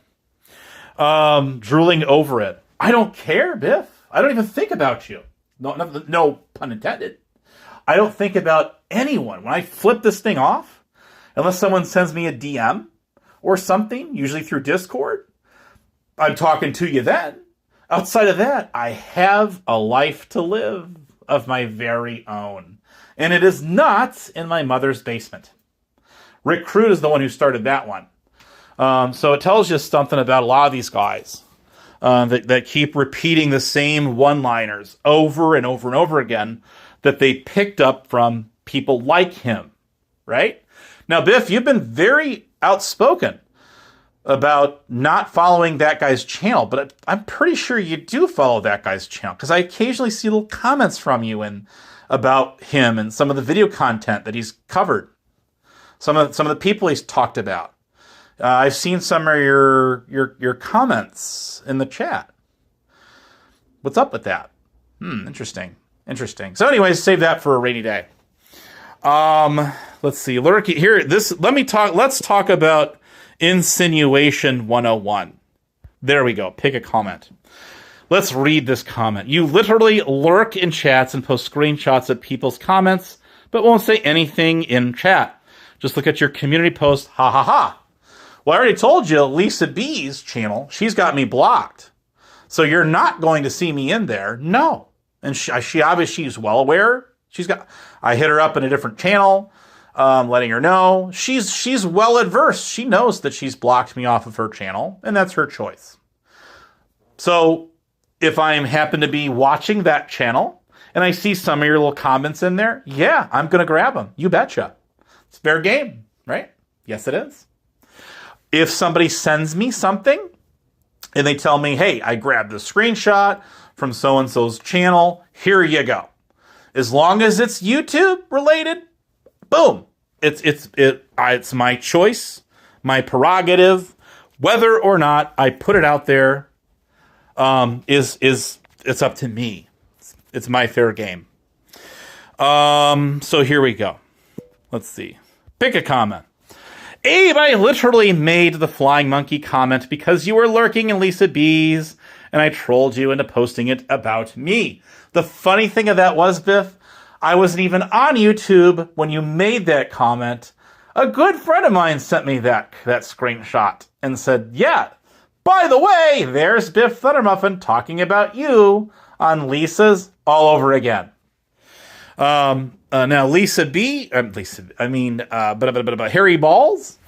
Drooling over it. I don't care, Biff. I don't even think about you. No pun intended. I don't think about anyone. When I flip this thing off, unless someone sends me a DM or something, usually through Discord, I'm talking to you then. Outside of that, I have a life to live of my very own. And it is not in my mother's basement. Rick Crude is the one who started that one. So it tells you something about a lot of these guys that keep repeating the same one-liners over and over and over again that they picked up from people like him, right? Now, Biff, you've been very outspoken about not following that guy's channel, but I'm pretty sure you do follow that guy's channel because I occasionally see little comments from you about him and some of the video content that he's covered, some of the people he's talked about. I've seen some of your comments in the chat. What's up with that? Interesting. So anyways, save that for a rainy day. Let's see. Let's talk about Insinuation 101. There we go. Pick a comment. Let's read this comment. You literally lurk in chats and post screenshots of people's comments, but won't say anything in chat. Just look at your community post. Ha ha ha. Well, I already told you, Lisa B's channel, she's got me blocked. So you're not going to see me in there. No. And she obviously is well aware. I hit her up in a different channel, letting her know. She's well adverse. She knows that she's blocked me off of her channel, and that's her choice. So if I happen to be watching that channel and I see some of your little comments in there, yeah, I'm going to grab them. You betcha. It's fair game, right? Yes, it is. If somebody sends me something and they tell me, hey, I grabbed the screenshot from so-and-so's channel, here you go. As long as it's YouTube related, boom. It's my choice, my prerogative. Whether or not I put it out there it's up to me. It's my fair game. So here we go. Let's see. Pick a comment. Abe, I literally made the flying monkey comment because you were lurking in Lisa B's, and I trolled you into posting it about me. The funny thing of that was, Biff, I wasn't even on YouTube when you made that comment. A good friend of mine sent me that screenshot and said, yeah, by the way, there's Biff 𝓨𝓪𝓵𝓮 talking about you on Lisa's all over again. Now Lisa B, Harry Balls,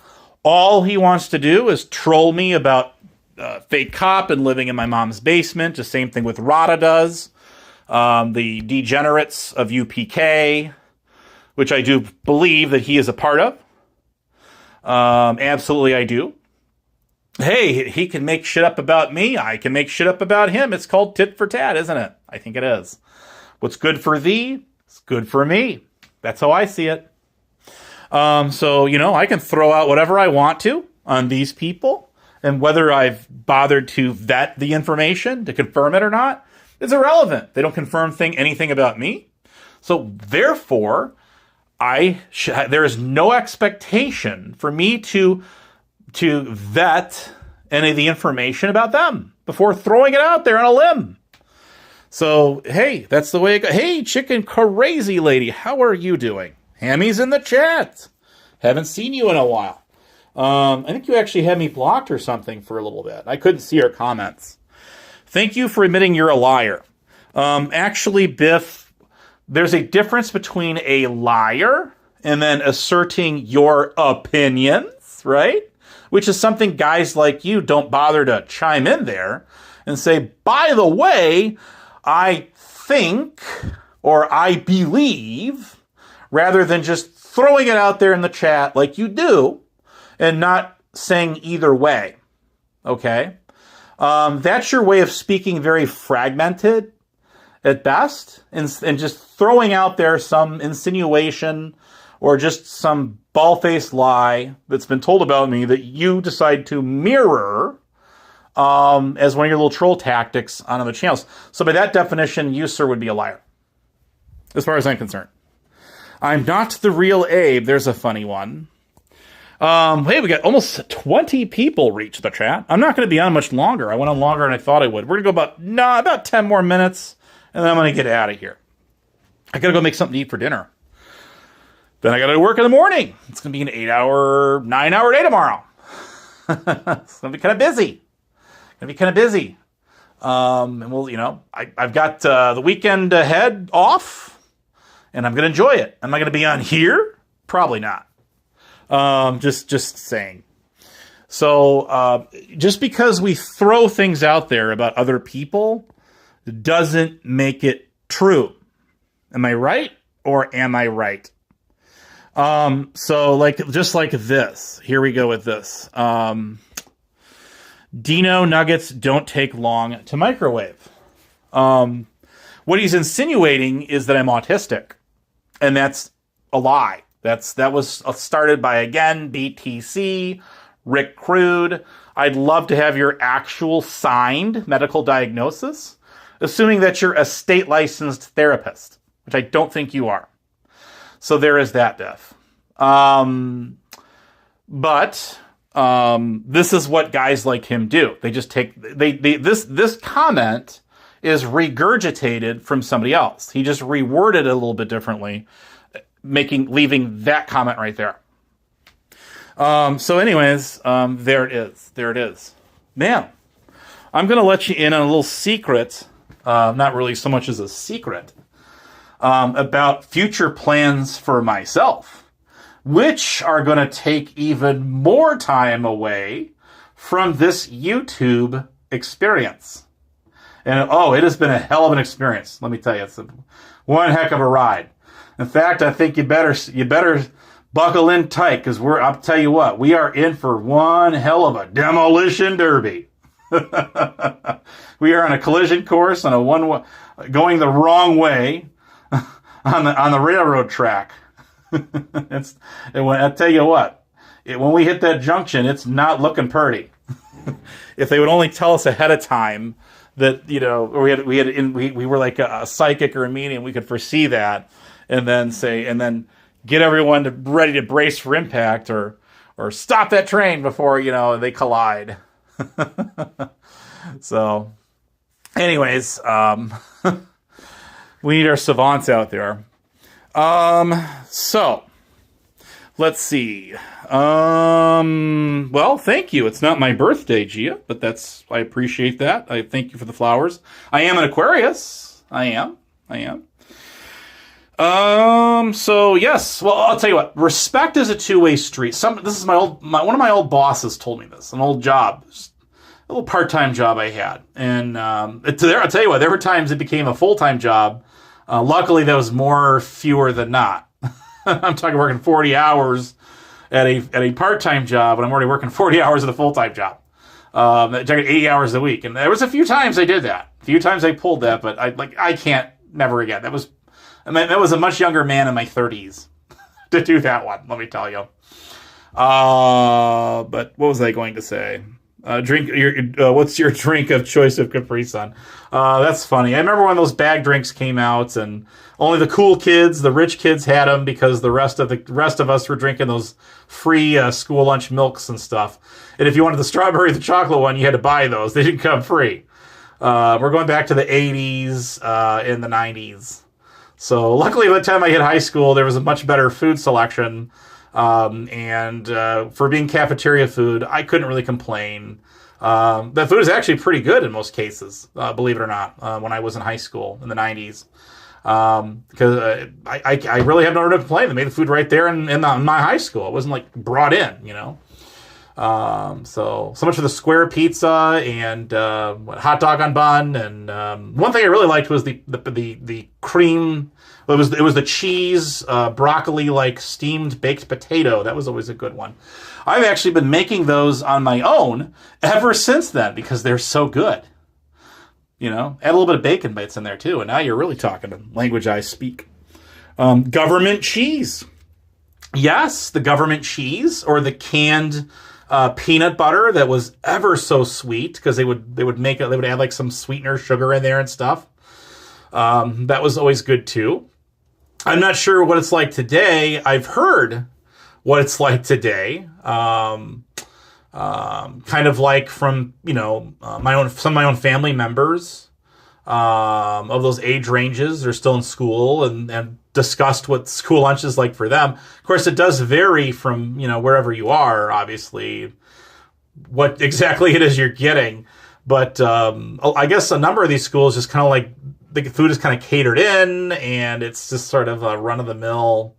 all he wants to do is troll me about fake cop and living in my mom's basement. The same thing with Rada does. The degenerates of UPK, which I do believe that he is a part of. Absolutely I do. Hey, he can make shit up about me. I can make shit up about him. It's called tit for tat, isn't it? I think it is. What's good for thee, it's good for me. That's how I see it. So, I can throw out whatever I want to on these people. And whether I've bothered to vet the information to confirm it or not is irrelevant. They don't confirm anything about me. So, therefore, there is no expectation for me to vet any of the information about them before throwing it out there on a limb. So, hey, that's the way it goes. Hey, chicken crazy lady, how are you doing? Hammy's in the chat. Haven't seen you in a while. I think you actually had me blocked or something for a little bit. I couldn't see your comments. Thank you for admitting you're a liar. Actually, Biff, there's a difference between a liar and then asserting your opinions, right? Which is something guys like you don't bother to chime in there and say, by the way, I think or I believe, rather than just throwing it out there in the chat like you do and not saying either way. Okay? That's your way of speaking very fragmented at best and just throwing out there some insinuation or just some bald-faced lie that's been told about me that you decide to mirror as one of your little troll tactics on other channels. So by that definition, you, sir, would be a liar, as far as I'm concerned. I'm not the real Abe. There's a funny one. Hey, we got almost 20 people reach the chat. I'm not going to be on much longer. I went on longer than I thought I would. We're going to go about 10 more minutes, and then I'm going to get out of here. I got to go make something to eat for dinner. Then I got to work in the morning. It's going to be an 9-hour day tomorrow. It's going to be kind of busy. And we'll, I've got the weekend ahead off, and I'm going to enjoy it. Am I going to be on here? Probably not. Just saying. So, just because we throw things out there about other people doesn't make it true. Am I right? Or am I right? So just like this, here we go with this. Dino nuggets don't take long to microwave. What he's insinuating is that I'm autistic, and that's a lie. That was started by, again, BTC, Rick Crude. I'd love to have your actual signed medical diagnosis, assuming that you're a state-licensed therapist, which I don't think you are. So there is that, Biff. But this is what guys like him do. They just take this comment is regurgitated from somebody else. He just reworded it a little bit differently, leaving that comment right there. So anyways, there it is. Now, I'm going to let you in on a little secret, not really so much as a secret, about future plans for myself, which are going to take even more time away from this YouTube experience. And it has been a hell of an experience. Let me tell you, it's one heck of a ride. In fact, I think you better buckle in tight, because I'll tell you what, we are in for one hell of a demolition derby. We are on a collision course on going the wrong way on the railroad track. I'll tell you what, when we hit that junction, it's not looking pretty. If they would only tell us ahead of time that, we were like a psychic or a medium, we could foresee that, and then get everyone ready to brace for impact, or or stop that train before, you know, they collide. So, anyways, we need our savants out there. So, let's see. Well, thank you. It's not my birthday, Gia, but I appreciate that. I thank you for the flowers. I am an Aquarius. I am. So yes, well, I'll tell you what, respect is a two-way street. This is one of my old bosses told me this, an old job, a little part-time job I had. And, I'll tell you what, there were times it became a full-time job. Luckily that was fewer than not. I'm talking working 40 hours at a part-time job, and I'm already working 40 hours at a full-time job. Talking 80 hours a week. And there was a few times I did that. A few times I pulled that, but I can't, never again. That was a much younger man in my 30s to do that one, let me tell you. But what was I going to say? What's your drink of choice of Capri Sun? That's funny. I remember when those bag drinks came out, and only the cool kids, the rich kids, had them because the rest of us were drinking those free school lunch milks and stuff. And if you wanted the strawberry or the chocolate one, you had to buy those. They didn't come free. We're going back to the 80s and the 90s. So luckily, by the time I hit high school, there was a much better food selection. And for being cafeteria food, I couldn't really complain. That food is actually pretty good in most cases, believe it or not, when I was in high school in the 90s. Because I really have no reason to complain. They made the food right there in my high school. It wasn't like brought in, you know. So much for the square pizza and hot dog on bun. And one thing I really liked was the cream. It was the cheese broccoli like steamed baked potato. That was always a good one. I've actually been making those on my own ever since then because they're so good. You know, add a little bit of bacon bits in there too, and now you're really talking a language I speak. Government cheese. Yes, the government cheese or the canned peanut butter that was ever so sweet because they would add like some sweetener, sugar in there and stuff. That was always good too. I'm not sure what it's like today. I've heard what it's like today. Kind of like from, you know, some of my own family members of those age ranges. They're still in school and discussed what school lunch is like for them. Of course, it does vary from, you know, wherever you are, obviously, what exactly it is you're getting. But I guess a number of these schools just kind of like the food is kind of catered in, and it's just sort of a run-of-the-mill,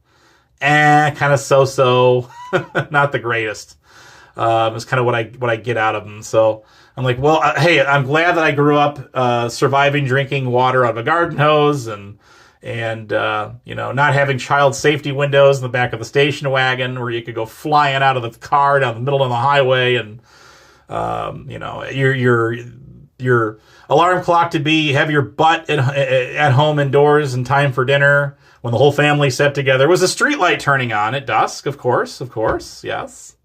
kind of so-so, not the greatest. It's kind of what I get out of them. So I'm like, well, hey, I'm glad that I grew up surviving drinking water out of a garden hose and you know, not having child safety windows in the back of the station wagon where you could go flying out of the car down the middle of the highway, and you know, your alarm clock to have your butt at home indoors in time for dinner when the whole family sat together. Was a street light turning on at dusk, of course, yes.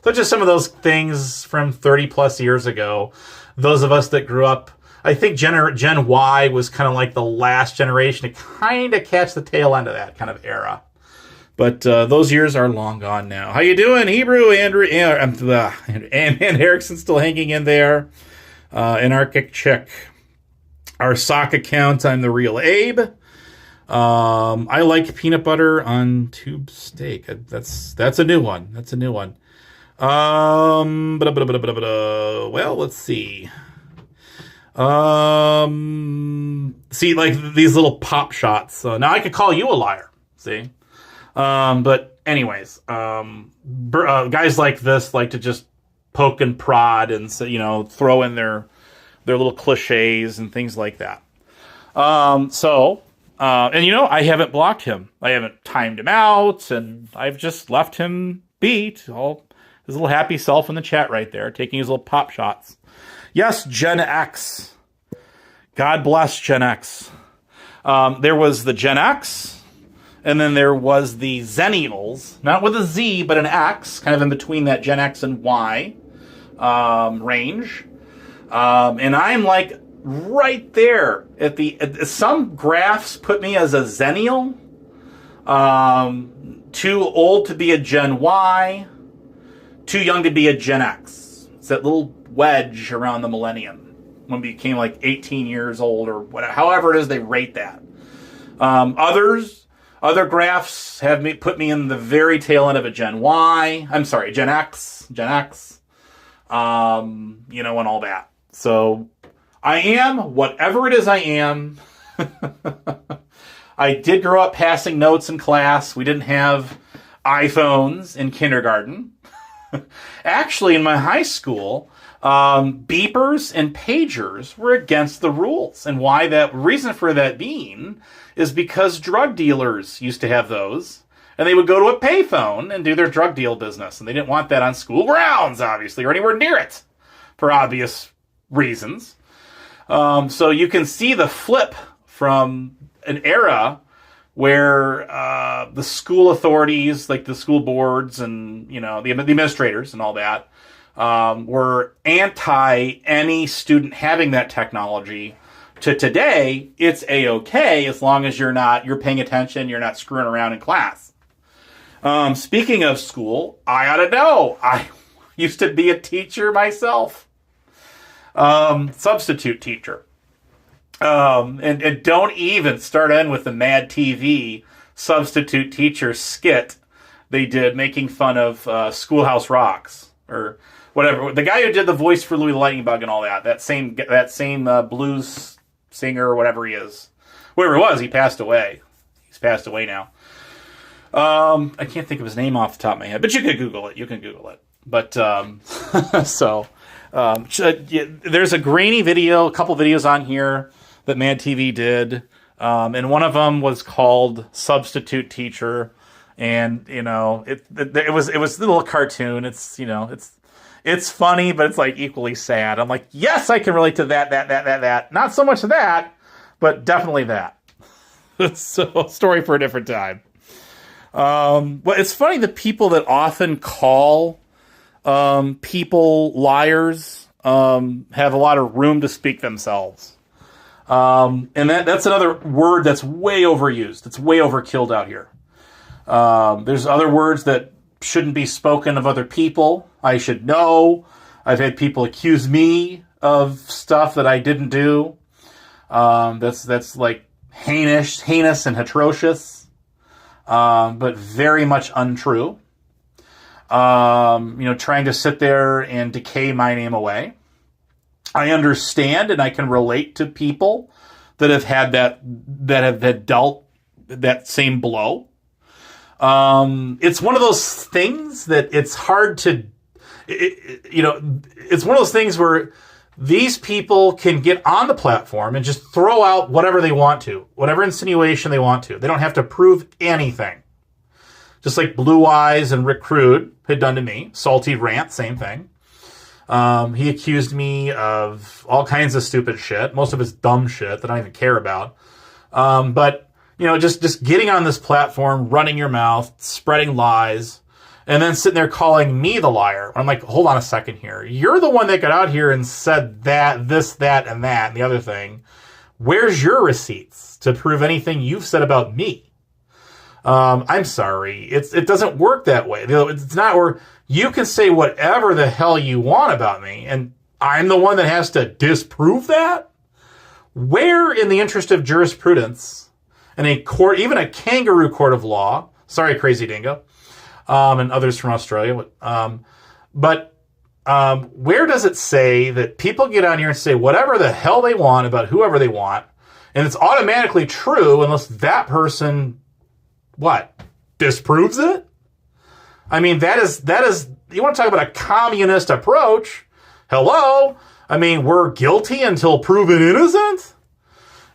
So just some of those things from 30 plus years ago. Those of us that grew up, I think Gen Y was kind of like the last generation to kind of catch the tail end of that kind of era. But those years are long gone now. How you doing, Hebrew? Andrew and Erickson still hanging in there. Anarchic Chick. Our sock account, I'm the real Abe. I like peanut butter on tube steak. That's a new one. Well, let's see. See, like these little pop shots. So now I could call you a liar. See? But anyways, guys like this like to just poke and prod and, you know, throw in their little cliches and things like that. And you know, I haven't blocked him. I haven't timed him out, and I've just left him beat. All his little happy self in the chat right there, taking his little pop shots. Yes, Gen X. God bless Gen X. There was the Gen X, and then there was the Zennials, not with a Z, but an X, kind of in between that Gen X and Y range. And I'm like right there at some graphs put me as a Zennial. Too old to be a Gen Y. too young to be a Gen X. It's that little wedge around the millennium when we became like 18 years old or whatever, however it is they rate that. Other graphs have put me in the very tail end of a Gen Y. I'm sorry, Gen X, and all that. So I am whatever it is I am. I did grow up passing notes in class. We didn't have iPhones in kindergarten. Actually, in my high school, beepers and pagers were against the rules. And why that reason for that being is because drug dealers used to have those. And they would go to a payphone and do their drug deal business. And they didn't want that on school grounds, obviously, or anywhere near it, for obvious reasons. So you can see the flip from an era where the school authorities, like the school boards and, the administrators and all that, were anti any student having that technology, to today, it's A-okay as long as you're paying attention, you're not screwing around in class. Speaking of school, I ought to know. I used to be a teacher myself. Substitute teacher. And don't even start in with the Mad TV substitute teacher skit they did making fun of Schoolhouse Rocks or whatever. The guy who did the voice for Louie the Lightning Bug and all that same blues singer or whatever he is. Whoever it was, he passed away. He's passed away now. I can't think of his name off the top of my head, but you can Google it. But there's a grainy video, a couple videos on here that Mad TV did, and one of them was called Substitute Teacher, and it was a little cartoon. It's funny, but it's like equally sad. I'm like, yes, I can relate to that. Not so much that, but definitely that. So, a story for a different time. But it's funny, the people that often call people liars have a lot of room to speak themselves. And that's another word that's way overused. It's way overkilled out here. There's other words that shouldn't be spoken of other people. I should know. I've had people accuse me of stuff that I didn't do. That's like heinous and atrocious, but very much untrue. Trying to sit there and decay my name away. I understand and I can relate to people that have had that have dealt that same blow. It's one of those things that it's hard to, it's one of those things where these people can get on the platform and just throw out whatever they want to, whatever insinuation they want to. They don't have to prove anything. Just like Blue Eyes and Rick Crude had done to me. Salty Rant, same thing. He accused me of all kinds of stupid shit. Most of it's dumb shit that I don't even care about. But just getting on this platform, running your mouth, spreading lies, and then sitting there calling me the liar. I'm like, hold on a second here. You're the one that got out here and said that, this, that, and that, and the other thing. Where's your receipts to prove anything you've said about me? I'm sorry. It doesn't work that way. It's not where you can say whatever the hell you want about me, and I'm the one that has to disprove that? Where in the interest of jurisprudence, in a court, even a kangaroo court of law, sorry, Crazy Dingo, and others from Australia, but where does it say that people get on here and say whatever the hell they want about whoever they want, and it's automatically true unless that person, disproves it? I mean, that is, you want to talk about a communist approach? Hello? I mean, we're guilty until proven innocent?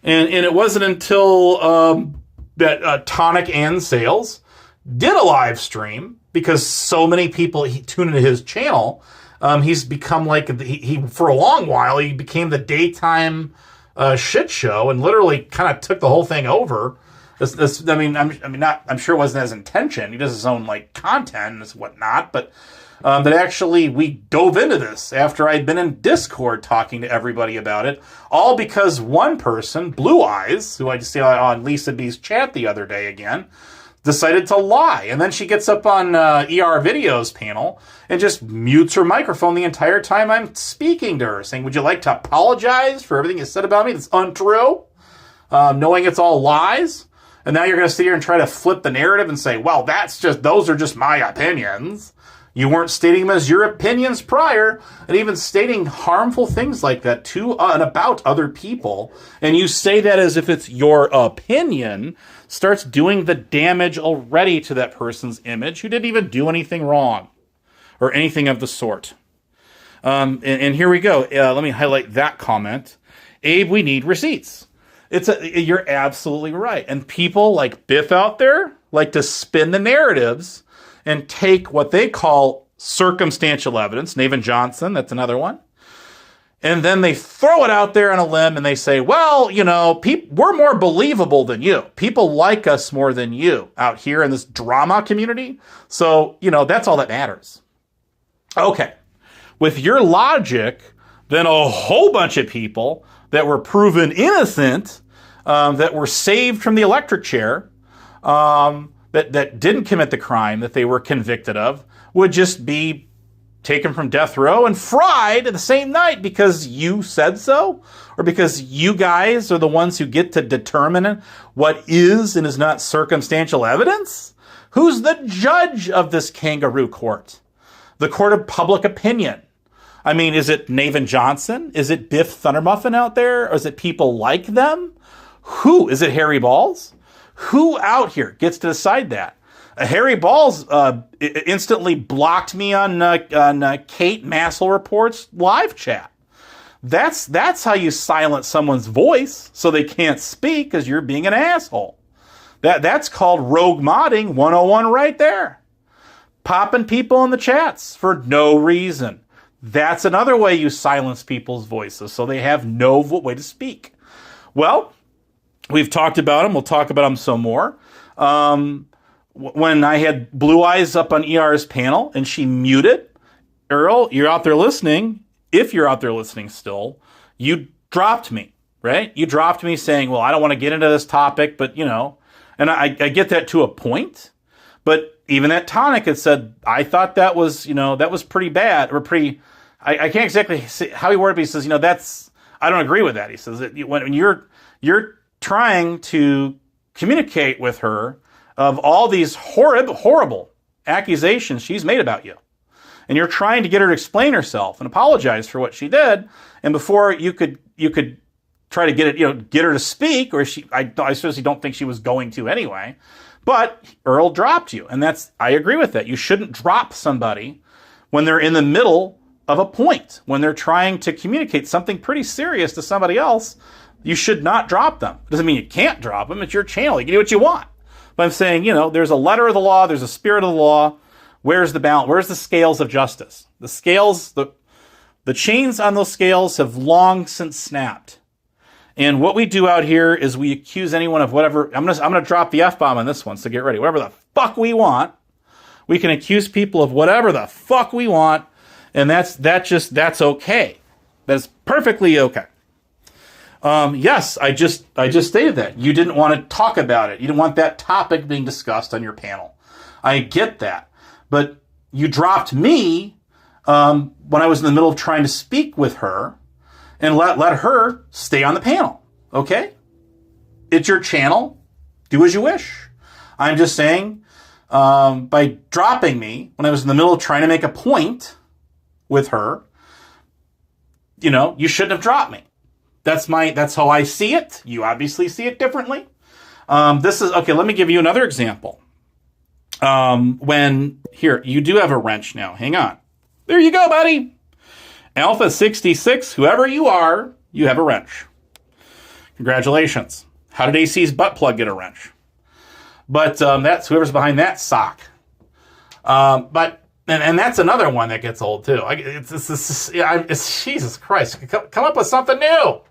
And it wasn't until that Tonic and Sales did a live stream, because so many people tune into his channel. He's become like, he for a long while, he became the daytime shit show and literally kind of took the whole thing over. I'm sure it wasn't his intention. He does his own content and whatnot, but that actually we dove into this after I'd been in Discord talking to everybody about it, all because one person, Blue Eyes, who I just saw on Lisa B's chat the other day again, decided to lie. And then she gets up on ER Video's panel and just mutes her microphone the entire time I'm speaking to her, saying, would you like to apologize for everything you said about me that's untrue? Knowing it's all lies. And now you're going to sit here and try to flip the narrative and say, well, those are just my opinions. You weren't stating them as your opinions prior, and even stating harmful things like that to and about other people. And you say that as if it's your opinion, starts doing the damage already to that person's image who didn't even do anything wrong or anything of the sort. And here we go. Let me highlight that comment. Abe, we need receipts. You're absolutely right. And people like Biff out there like to spin the narratives and take what they call circumstantial evidence, 𝓨𝓏𝓵𝓮𝓷𝓽𝓲, that's another one. And then they throw it out there on a limb and they say, well, we're more believable than you. People like us more than you out here in this drama community. So, that's all that matters. Okay. With your logic, then a whole bunch of people that were proven innocent, that were saved from the electric chair, that didn't commit the crime that they were convicted of, would just be taken from death row and fried the same night because you said so, or because you guys are the ones who get to determine what is and is not circumstantial evidence? Who's the judge of this kangaroo court? The court of public opinion. I mean, is it 𝓨𝓏𝓵𝓮𝓷? Is it Biff 𝓨𝓪𝓵 out there? Or is it people like them? Who? Is it Harry Balls? Who out here gets to decide that? Harry Balls instantly blocked me on Kate Massel Report's live chat. That's how you silence someone's voice so they can't speak because you're being an asshole. That's called rogue modding 101 right there. Popping people in the chats for no reason. That's another way you silence people's voices so they have no way to speak. Well, we've talked about them. We'll talk about them some more. When I had Blue Eyes up on ER's panel and she muted, Earl, you're out there listening. If you're out there listening still, you dropped me, right? You dropped me saying, well, I don't want to get into this topic, but, and I get that to a point. But even that tonic had said, I thought that was, that was pretty bad or pretty, I can't exactly say how he worded it. He says, I don't agree with that. He says that when you're trying to communicate with her of all these horrible accusations she's made about you. And you're trying to get her to explain herself and apologize for what she did. And before you could try to get her to speak, or I seriously don't think she was going to anyway. But Earl dropped you. And I agree with that. You shouldn't drop somebody when they're in the middle of a point, when they're trying to communicate something pretty serious to somebody else. You should not drop them. It doesn't mean you can't drop them. It's your channel. You can do what you want. But I'm saying, there's a letter of the law. There's a spirit of the law. Where's the balance? Where's the scales of justice? The scales, the chains on those scales have long since snapped. And what we do out here is we accuse anyone of whatever. I'm gonna drop the F-bomb on this one, so get ready. Whatever the fuck we want. We can accuse people of whatever the fuck we want. And that's okay. That's perfectly okay. Yes, I just stated that. You didn't want to talk about it. You didn't want that topic being discussed on your panel. I get that. But you dropped me when I was in the middle of trying to speak with her and let her stay on the panel. Okay? It's your channel. Do as you wish. I'm just saying, by dropping me when I was in the middle of trying to make a point with her, you shouldn't have dropped me. That's how I see it. You obviously see it differently. Okay, let me give you another example. Here, you do have a wrench now. Hang on. There you go, buddy. Alpha 66, whoever you are, you have a wrench. Congratulations. How did AC's butt plug get a wrench? But that's whoever's behind that sock. And that's another one that gets old too. It's Jesus Christ. Come up with something new.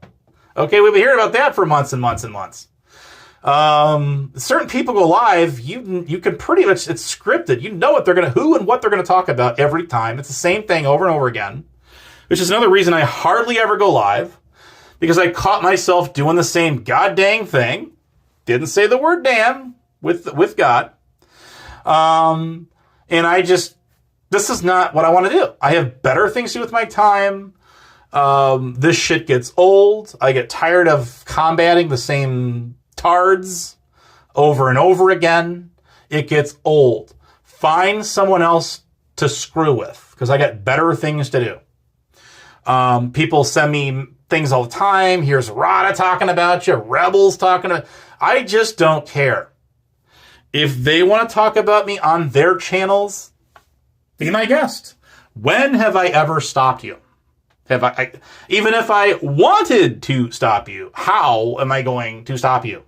Okay, we've been hearing about that for months and months and months. Certain people go live. You can pretty much, it's scripted. You know who and what they're gonna talk about every time. It's the same thing over and over again, which is another reason I hardly ever go live, because I caught myself doing the same goddamn thing. Didn't say the word damn with God. And this is not what I want to do. I have better things to do with my time. This shit gets old. I get tired of combating the same tards over and over again. It gets old. Find someone else to screw with, because I got better things to do. People send me things all the time. Here's Rada talking about you. Rebels talking about. I just don't care. If they want to talk about me on their channels, be my guest. When have I ever stopped you? Even if I wanted to stop you, how am I going to stop you?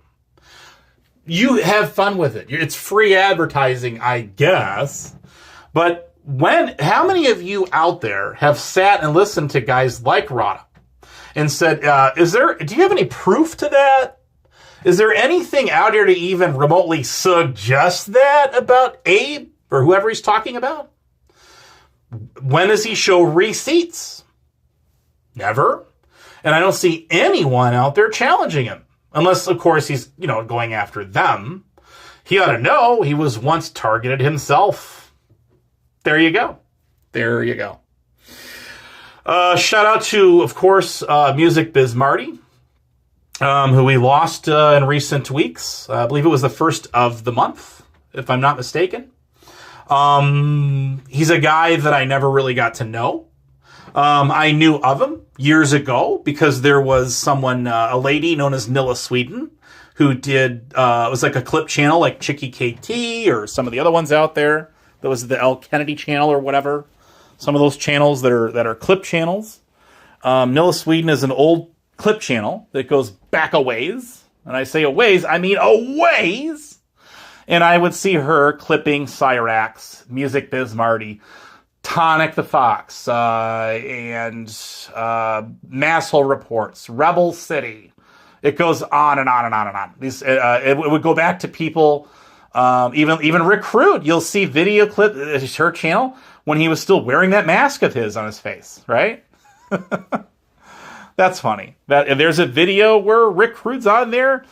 You have fun with it. It's free advertising, I guess. But how many of you out there have sat and listened to guys like Rada and said, do you have any proof to that? Is there anything out here to even remotely suggest that about Abe or whoever he's talking about? When does he show receipts? Never. And I don't see anyone out there challenging him. Unless, of course, he's, going after them. He ought to know he was once targeted himself. There you go. There you go. Shout out to, of course, Music Biz Marty, who we lost in recent weeks. I believe it was the first of the month, if I'm not mistaken. He's a guy that I never really got to know. I knew of him years ago because there was someone, a lady known as Nilla Sweden, who did, it was like a clip channel like Chicky KT or some of the other ones out there. That was the L. Kennedy channel or whatever. Some of those channels that are clip channels. Nilla Sweden is an old clip channel that goes back a ways. And I say a ways, I mean a ways. And I would see her clipping Cyrax, Music Biz Marty, Tonic the Fox, and Masshole Reports, Rebel City. It goes on and on and on and on. These it would go back to people, even Rick Crude. You'll see video clip, her channel, when he was still wearing that mask of his on his face, right? That's funny. There's a video where Rick Crude's on there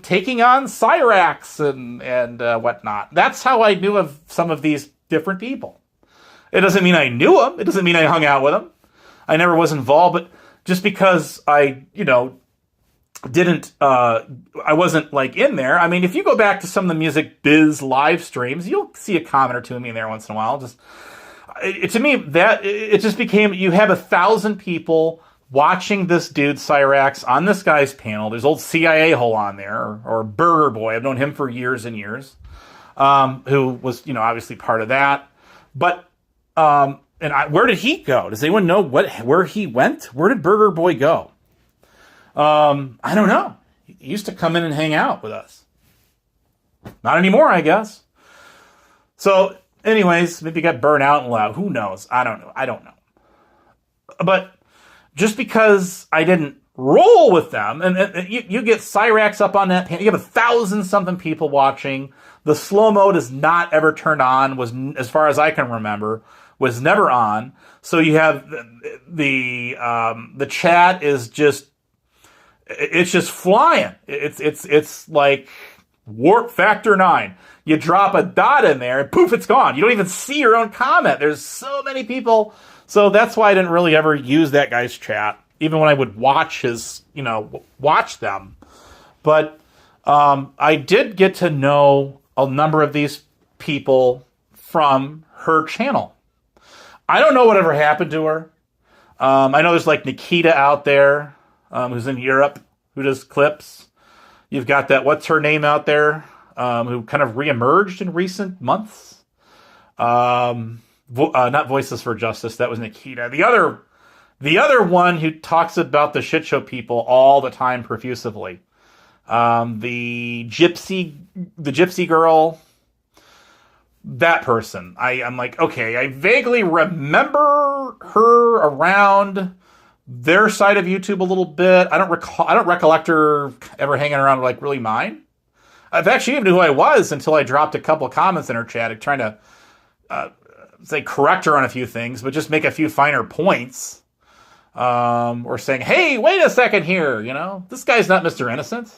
taking on Cyrax and whatnot. That's how I knew of some of these different people. It doesn't mean I knew them. It doesn't mean I hung out with them. I never was involved, but just because I, didn't, I wasn't like in there. I mean, if you go back to some of the Music Biz live streams, you'll see a comment or two of me in there once in a while. To me, it just became, you have 1,000 people watching this dude Cyrax on this guy's panel. There's old CIA hole on there, or Burger Boy. I've known him for years and years, who was, obviously part of that. But, where did he go? Does anyone know where he went? Where did Burger Boy go? I don't know. He used to come in and hang out with us. Not anymore, I guess. So, anyways, maybe he got burnt out and left. Who knows? I don't know. But just because I didn't roll with them, and you get Cyrax up on that panel, you have 1,000 something people watching. The slow mode is not ever turned on, was, as far as I can remember, was never on. So you have the chat is just, it's just flying. It's like warp factor 9. You drop a dot in there and poof, it's gone. You don't even see your own comment. There's so many people. So that's why I didn't really ever use that guy's chat, even when I would watch watch them. But I did get to know a number of these people from her channel. I don't know whatever happened to her. I know there's like Nikita out there, who's in Europe, who does clips. You've got that, what's her name out there, who kind of reemerged in recent months. Not Voices for Justice, that was Nikita. The other one who talks about the shit show people all the time profusively. The gypsy girl, that person. I'm like, okay, I vaguely remember her around their side of YouTube a little bit. I don't recollect her ever hanging around like really mine. I've actually even knew who I was until I dropped a couple of comments in her chat, trying to correct her on a few things, but just make a few finer points. Or saying, hey, wait a second here, this guy's not Mr. Innocent.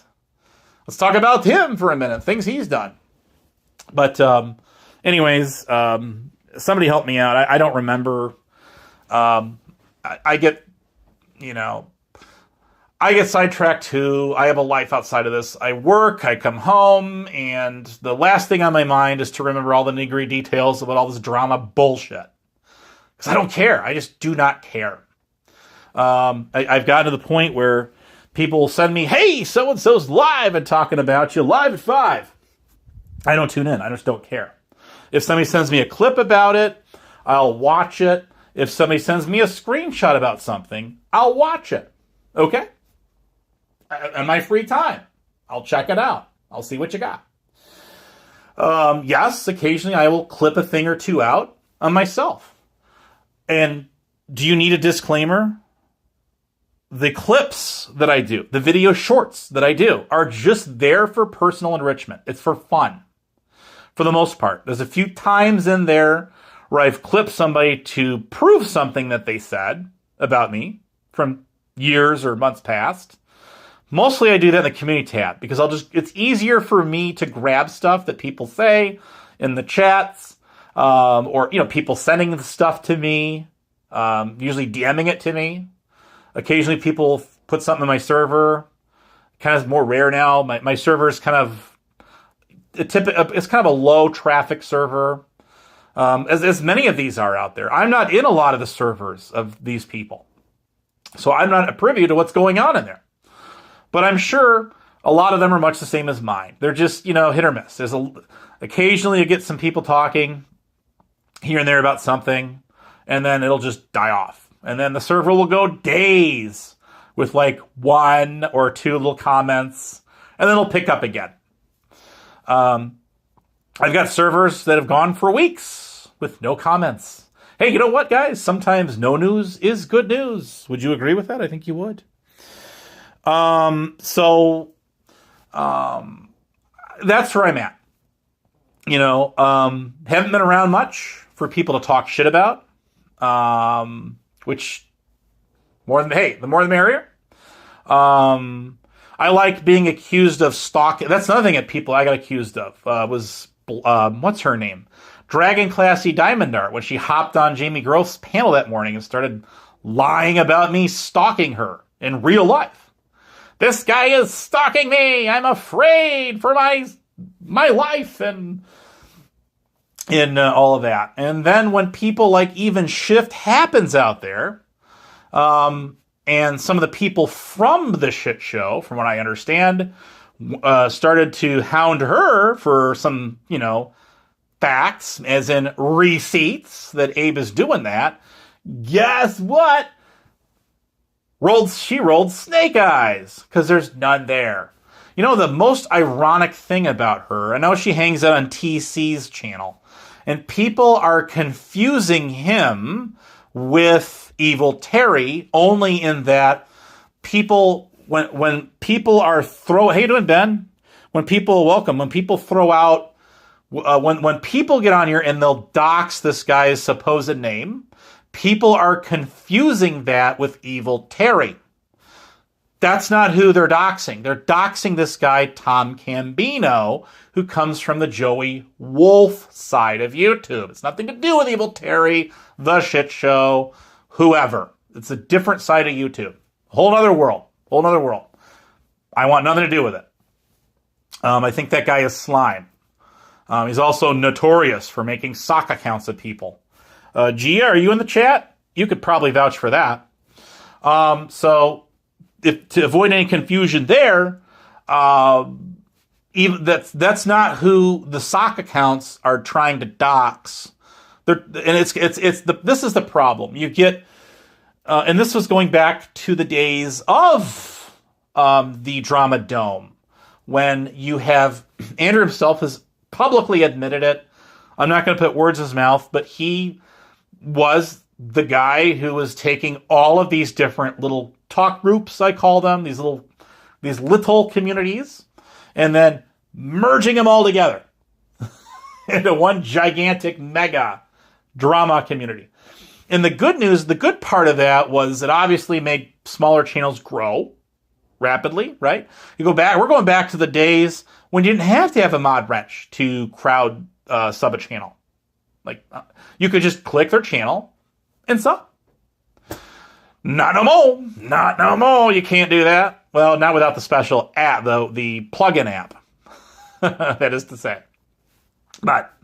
Let's talk about him for a minute, things he's done. But anyways, somebody help me out. I don't remember. I get, I get sidetracked too. I have a life outside of this. I work, I come home, and the last thing on my mind is to remember all the nitty-gritty details about all this drama bullshit. Because I don't care. I just do not care. I've gotten to the point where people will send me, hey, so-and-so's live and talking about you, live at 5. I don't tune in. I just don't care. If somebody sends me a clip about it, I'll watch it. If somebody sends me a screenshot about something, I'll watch it. Okay? In my free time, I'll check it out. I'll see what you got. Yes, occasionally I will clip a thing or two out on myself. And do you need a disclaimer? The clips that I do, the video shorts that I do, are just there for personal enrichment. It's for fun, for the most part. There's a few times in there where I've clipped somebody to prove something that they said about me from years or months past. Mostly I do that in the community tab because it's easier for me to grab stuff that people say in the chats, or, people sending the stuff to me, usually DMing it to me. Occasionally people put something in my server. Kind of more rare now. My server is kind of it's kind of a low traffic server. As many of these are out there. I'm not in a lot of the servers of these people. So I'm not privy to what's going on in there. But I'm sure a lot of them are much the same as mine. They're just, hit or miss. Occasionally you get some people talking here and there about something, and then it'll just die off. And then the server will go days with like 1 or 2 little comments, and then it'll pick up again. I've got servers that have gone for weeks with no comments. Hey, you know what, guys? Sometimes no news is good news. Would you agree with that? I think you would. That's where I'm at. Haven't been around much for people to talk shit about. Which the more the merrier. I like being accused of stalking. That's another thing that people I got accused of, was, what's her name? 𝓥𝓪𝓵𝓮𝓷𝓽𝓲 𝓕 when she hopped on Jamie Groth's panel that morning and started lying about me stalking her in real life. This guy is stalking me. I'm afraid for my life and all of that. And then when people like even Shift Happens out there, and some of the people from the shit show, from what I understand, started to hound her for some, facts, as in receipts that Abe is doing that. Guess what? She rolled snake eyes because there's none there. The most ironic thing about her, I know she hangs out on TC's channel, and people are confusing him with Evil Terry, only in that people, when people are how you doing, Ben? When people throw out, when people get on here and they'll dox this guy's supposed name, people are confusing that with Evil Terry. That's not who they're doxing. They're doxing this guy, Tom Cambino, who comes from the Joey Wolf side of YouTube. It's nothing to do with Evil Terry, The Shit Show, whoever. It's a different side of YouTube. Whole nother world. I want nothing to do with it. I think that guy is slime. He's also notorious for making sock accounts of people. Gia, are you in the chat? You could probably vouch for that. So to avoid any confusion there, even that's not who the sock accounts are trying to dox. This is the problem. You get, and this was going back to the days of the Drama Dome, when you have Andrew himself has publicly admitted it. I'm not going to put words in his mouth, but he was the guy who was taking all of these different little talk groups, I call them, these little communities, and then merging them all together into one gigantic mega drama community. And the good news, the good part of that was it obviously made smaller channels grow. rapidly, right? We're going back to the days when you didn't have to have a mod wrench to crowd sub a channel. Like, you could just click their channel and sub. Not no more. Not no more. You can't do that. Well, not without the special app, though, the plugin app. That is to say. But,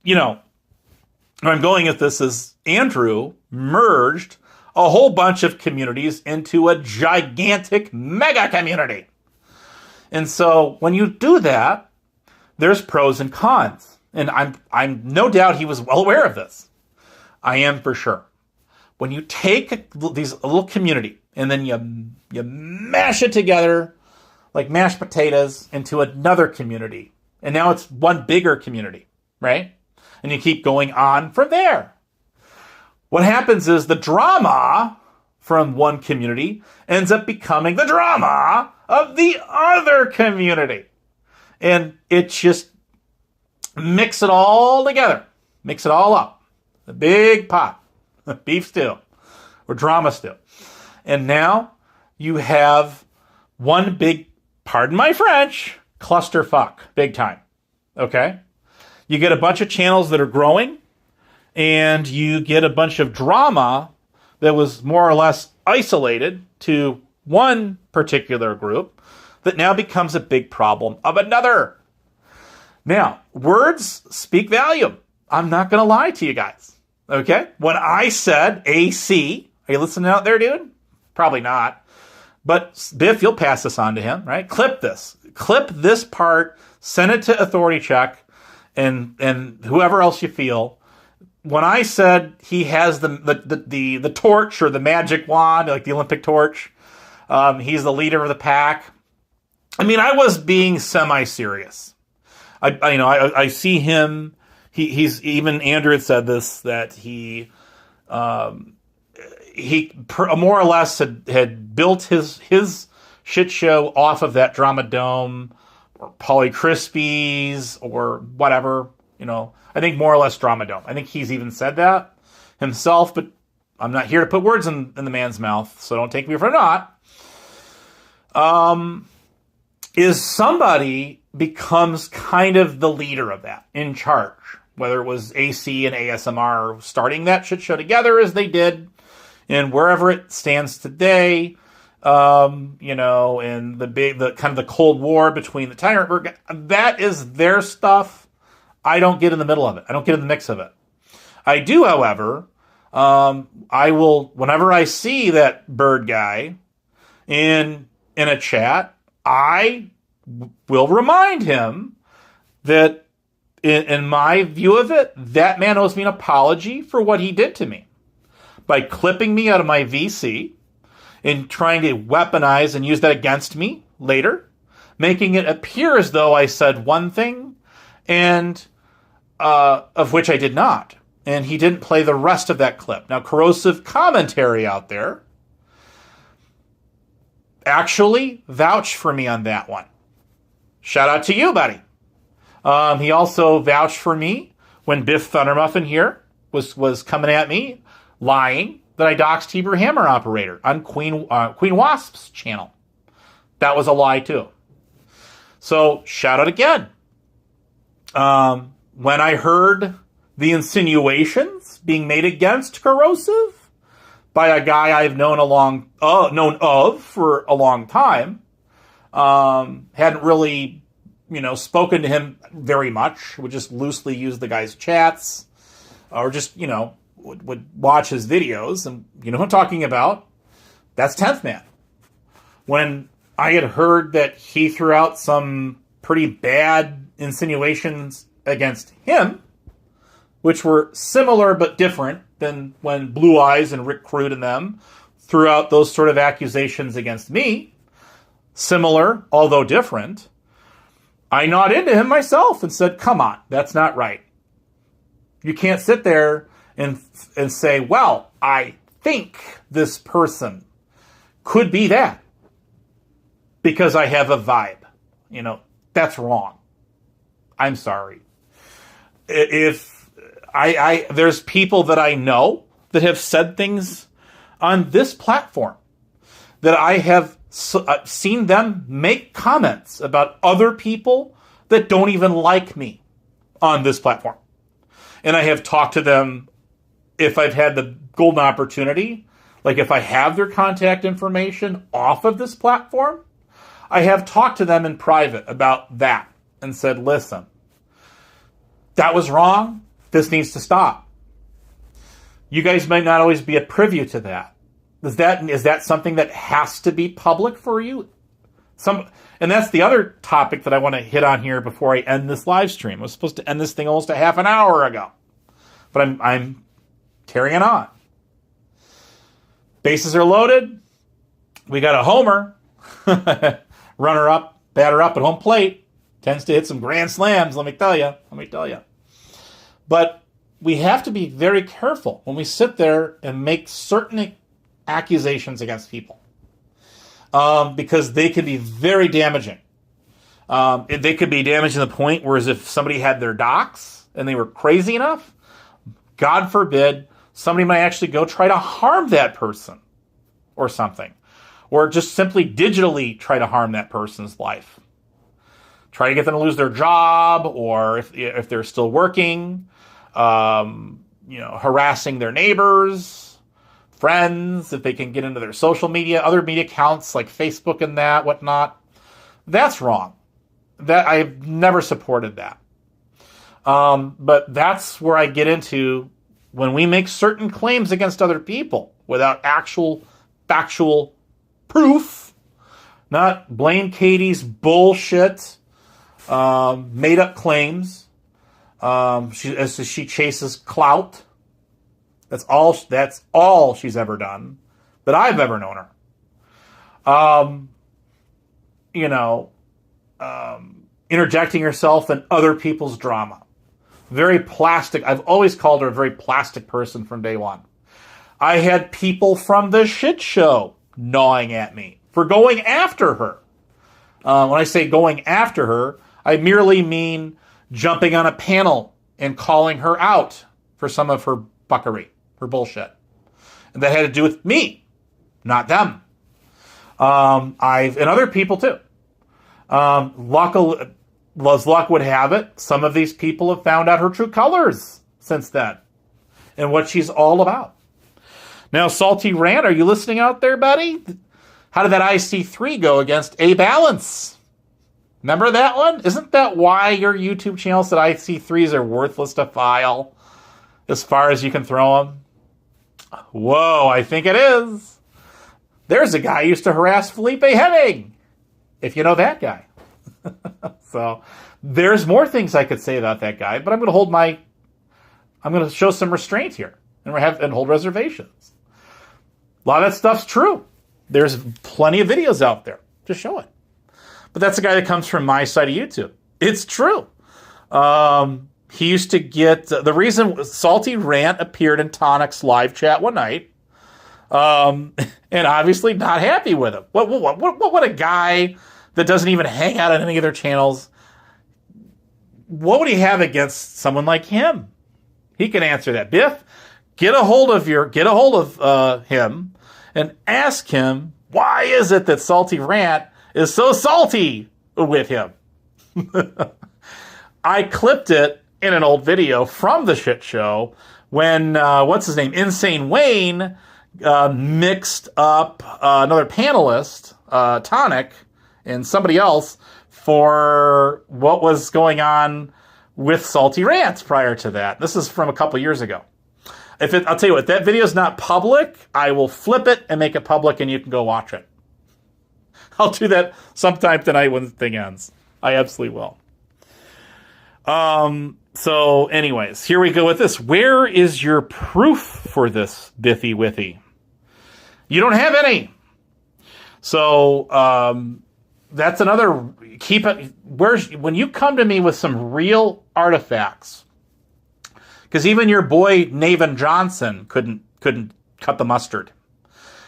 you know, where I'm going at this is Andrew merged a whole bunch of communities into a gigantic mega community. And so when you do that, there's pros and cons. And I'm no doubt he was well aware of this. I am for sure. When you take a little community and then you mash it together like mashed potatoes into another community, and now it's one bigger community, right? And you keep going on from there. What happens is the drama from one community ends up becoming the drama of the other community. And it just mix it all together. Mix it all up. A big pot. Beef stew. Or drama stew. And now you have one big, pardon my French, clusterfuck. Big time. Okay? You get a bunch of channels that are growing, and you get a bunch of drama that was more or less isolated to one particular group that now becomes a big problem of another. Now, words speak volume. I'm not going to lie to you guys. Okay? When I said AC, are you listening out there, dude? Probably not. But Biff, you'll pass this on to him, right? Clip this. Clip this part, send it to Authority Check, and whoever else you feel. When I said he has the torch or the magic wand, like the Olympic torch, he's the leader of the pack. I mean, I was being semi-serious. I see him. He's even Andrew had said this, that he more or less had built his shit show off of that Drama Dome or Polly Crispies or whatever, you know. I think more or less Drama Dome. I think he's even said that himself, but I'm not here to put words in the man's mouth, so don't take me for a not. Is somebody becomes kind of the leader of that, in charge. Whether it was AC and ASMR starting that shit show together as they did, and wherever it stands today, you know, and the kind of the Cold War between the Tyrant, that is their stuff. I don't get in the middle of it. I don't get in the mix of it. I do, however, I will, whenever I see that bird guy in a chat, I will remind him that in my view of it, that man owes me an apology for what he did to me by clipping me out of my VC and trying to weaponize and use that against me later, making it appear as though I said one thing and of which I did not. And he didn't play the rest of that clip. Now, corrosive commentary out there actually vouched for me on that one. Shout out to you, buddy. He also vouched for me when Biff Thundermuffin here was coming at me, lying that I doxed Heber Hammer Operator on Queen Wasp's channel. That was a lie, too. So, shout out again. When I heard the insinuations being made against Corrosive by a guy I've known of for a long time, hadn't really, spoken to him very much. Would just loosely use the guy's chats, or just, would watch his videos. And you know who I'm talking about? That's 10th Man. When I had heard that he threw out some pretty bad insinuations against him, which were similar but different than when Blue Eyes and Rick Crude and them threw out those sort of accusations against me, similar, although different, I gnawed into him myself and said, come on, that's not right. You can't sit there and say, well, I think this person could be that because I have a vibe. That's wrong. I'm sorry. If there's people that I know that have said things on this platform that I have seen them make comments about other people that don't even like me on this platform. And I have talked to them if I've had the golden opportunity, like if I have their contact information off of this platform, I have talked to them in private about that and said, listen, that was wrong. This needs to stop. You guys might not always be a privy to that. Is that something that has to be public for you? And that's the other topic that I want to hit on here before I end this live stream. I was supposed to end this thing almost a half an hour ago, but I'm carrying on. Bases are loaded. We got a homer, runner up, batter up at home plate. Tends to hit some grand slams. Let me tell you. But we have to be very careful when we sit there and make certain accusations against people, because they can be very damaging. They could be damaging to the point where as if somebody had their docs and they were crazy enough, God forbid, somebody might actually go try to harm that person or something, or just simply digitally try to harm that person's life. Try to get them to lose their job, or if they're still working, harassing their neighbors, friends, if they can get into their social media, other media accounts like Facebook and whatnot. That's wrong. That I've never supported that. But that's where I get into when we make certain claims against other people without actual factual proof, not Blaine Katie's bullshit, made up claims. She chases clout. That's all she's ever done that I've ever known her. Interjecting herself in other people's drama. Very plastic. I've always called her a very plastic person from day one. I had people from the shit show gnawing at me for going after her. When I say going after her, I merely mean jumping on a panel and calling her out for some of her buckery, her bullshit. And that had to do with me, not them. And other people too. Luckily, as luck would have it, some of these people have found out her true colors since then and what she's all about. Now, Salty Rant, are you listening out there, buddy? How did that IC3 go against A-Balance? Remember that one? Isn't that why your YouTube channel said IC3s are worthless to file as far as you can throw them? Whoa, I think it is. There's a guy who used to harass Felipe Hennig, if you know that guy. So there's more things I could say about that guy, but I'm going to show some restraint here and hold reservations. A lot of that stuff's true. There's plenty of videos out there to show it. But that's a guy that comes from my side of YouTube. It's true. He used to get... the reason Salty Rant appeared in Tonic's live chat one night, and obviously not happy with him. What a guy that doesn't even hang out on any of their channels, what would he have against someone like him? He can answer that. Biff, get a hold of him and ask him, why is it that Salty Rant is so salty with him? I clipped it in an old video from the shit show when, what's his name, Insane Wayne mixed up another panelist, Tonic, and somebody else for what was going on with Salty Rant prior to that. This is from a couple years ago. I'll tell you what, if that video is not public, I will flip it and make it public and you can go watch it. I'll do that sometime tonight when the thing ends. I absolutely will. So anyways, here we go with this. Where is your proof for this, Biffy Withy? You don't have any. So, that's another, when you come to me with some real artifacts, because even your boy Navin Johnson couldn't cut the mustard.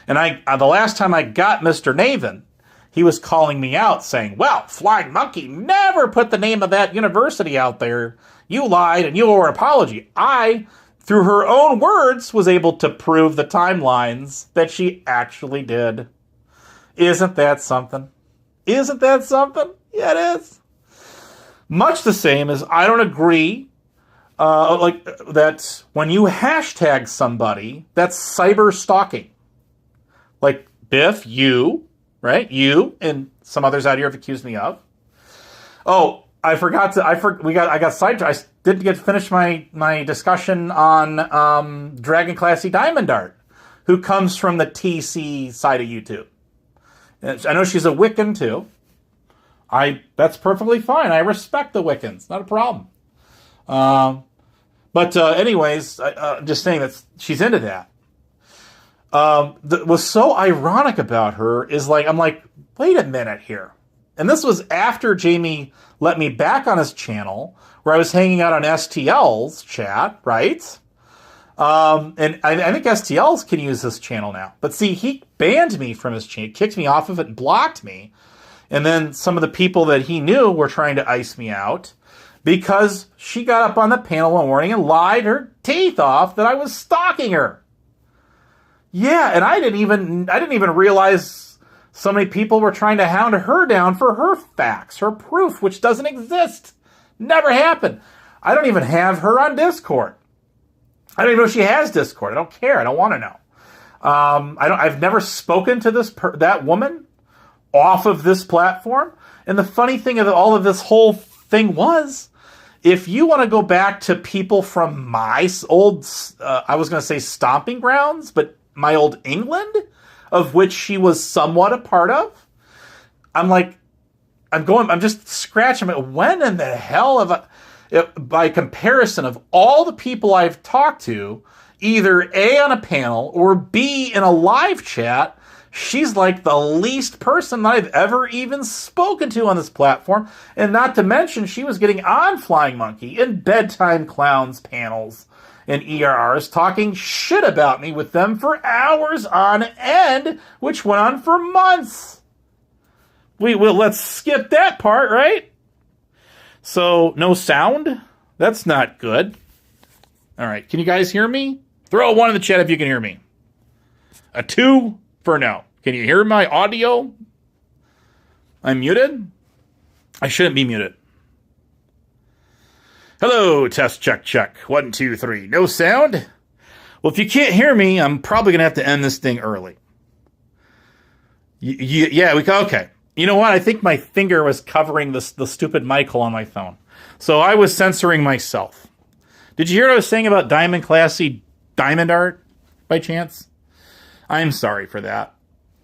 And the last time I got Mr. Navin, he was calling me out saying, well, Flying Monkey never put the name of that university out there. You lied and you owe an apology. I, through her own words, was able to prove the timelines that she actually did. Isn't that something? Isn't that something? Yeah, it is. Much the same as I don't agree, like that when you hashtag somebody, that's cyber stalking. Like Biff, you, right? You and some others out here have accused me of. Oh, I got sidetracked. I didn't get to finish my discussion on 𝓥𝓪𝓵𝓮𝓷𝓽𝓲 𝓕, who comes from the TC side of YouTube. I know she's a Wiccan too. That's perfectly fine. I respect the Wiccans. Not a problem. But anyways, I'm just saying that she's into that. What's so ironic about her is I'm like, wait a minute here. And this was after Jamie let me back on his channel where I was hanging out on STL's chat, right? And I think STL's can use this channel now. But see, he banned me from his channel, kicked me off of it and blocked me. And then some of the people that he knew were trying to ice me out because she got up on the panel one morning and lied her teeth off that I was stalking her. Yeah, and I didn't even realize so many people were trying to hound her down for her facts, her proof, which doesn't exist. Never happened. I don't even have her on Discord. I don't even know if she has Discord. I don't care. I don't want to know. I've never spoken to that woman off of this platform. And the funny thing of all of this whole thing was, if you want to go back to people from my old, I was going to say stomping grounds, but my old England, of which she was somewhat a part of, I'm just scratching. When in the hell have by comparison of all the people I've talked to, either A, on a panel, or B, in a live chat, she's like the least person that I've ever even spoken to on this platform. And not to mention, she was getting on Flying Monkey and Bedtime Clowns panels and ERRs talking shit about me with them for hours on end, which went on for months. Let's skip that part, right? So, no sound? That's not good. All right, can you guys hear me? Throw a 1 in the chat if you can hear me. A 2 for no. Can you hear my audio? I'm muted? I shouldn't be muted. Hello, test, check. 1, 2, 3. No sound? Well, if you can't hear me, I'm probably going to have to end this thing early. Okay. You know what? I think my finger was covering the stupid mic hole on my phone. So I was censoring myself. Did you hear what I was saying about Diamond Classy Diamond Art by chance? I'm sorry for that.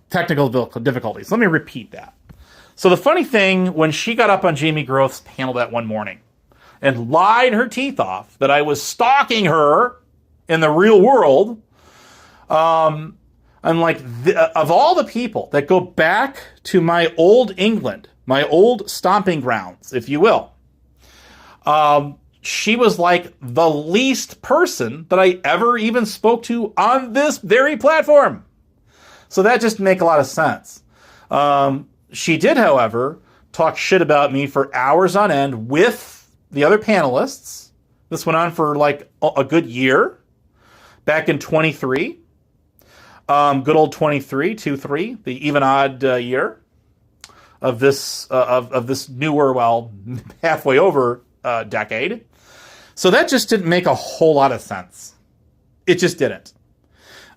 Technical difficulties. Let me repeat that. So the funny thing, when she got up on Jamie Groth's panel that one morning and lied her teeth off that I was stalking her in the real world, I'm like, of all the people that go back to my old England, my old stomping grounds, if you will, she was like the least person that I ever even spoke to on this very platform. So that just make a lot of sense. She did, however, talk shit about me for hours on end with the other panelists. This went on for like a good year, back in 23. Good old 23, the even odd year of this newer, well, halfway over decade. So that just didn't make a whole lot of sense. It just didn't.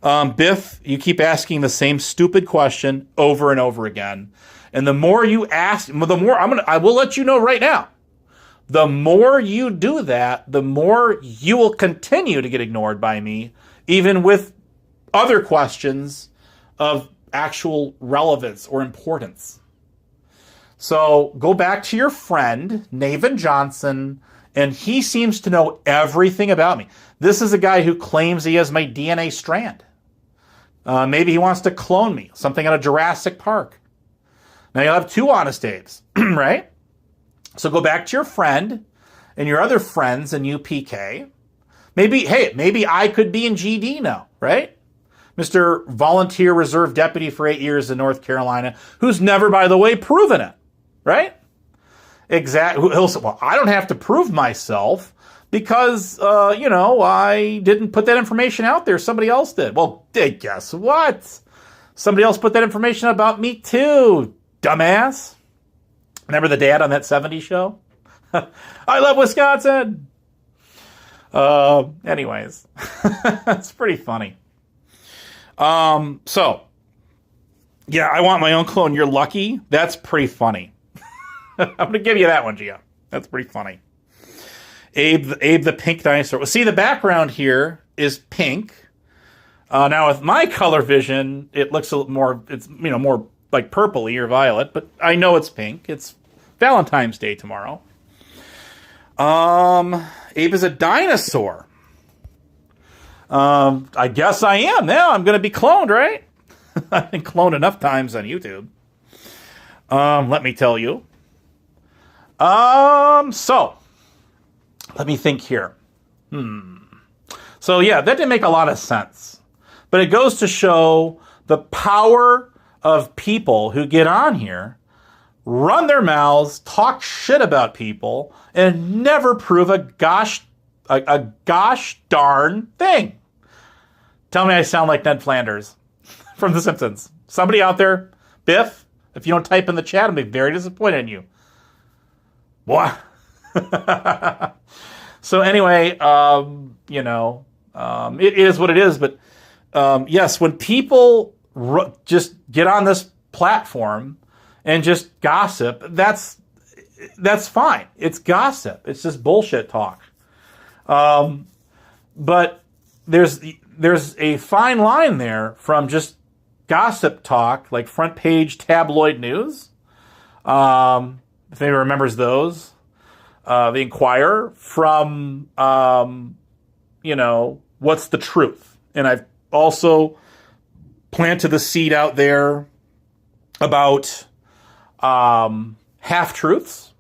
Biff, you keep asking the same stupid question over and over again. And the more you ask, the more I will let you know right now. The more you do that, the more you will continue to get ignored by me, even with other questions of actual relevance or importance. So go back to your friend, Navin Johnson, and he seems to know everything about me. This is a guy who claims he has my DNA strand. Maybe he wants to clone me, something out of Jurassic Park. Now you'll have 2 honest Abe's, right? So go back to your friend and your other friends in UPK. Maybe I could be in GD now, right? Mr. Volunteer Reserve Deputy for 8 years in North Carolina, who's never, by the way, proven it, right? Exactly. He'll say, well, I don't have to prove myself because, I didn't put that information out there. Somebody else did. Well, guess what? Somebody else put that information about me too, dumbass. Remember the dad on that 70s show? I love Wisconsin. Anyways, it's pretty funny. So, yeah, I want my own clone. You're lucky. That's pretty funny. I'm going to give you that one, Gia. That's pretty funny. Abe the pink dinosaur. Well, see, the background here is pink. Now, with my color vision, it looks a little more, it's, more like purpley or violet, but I know it's pink. It's Valentine's Day tomorrow. Abe is a dinosaur. I guess I am now. I'm going to be cloned, right? I've been cloned enough times on YouTube. Let me tell you. So let me think here. So yeah, that didn't make a lot of sense, but it goes to show the power of people who get on here, run their mouths, talk shit about people, and never prove a gosh darn thing. Tell me I sound like Ned Flanders from The Simpsons. Somebody out there, Biff, if you don't type in the chat, I'll be very disappointed in you. What? So anyway, it is what it is. But yes, when people just get on this platform and just gossip, that's fine. It's gossip. It's just bullshit talk. But there's a fine line there from just gossip talk, like front page tabloid news. If anybody remembers those, the Inquirer, from what's the truth. And I've also planted the seed out there about half-truths.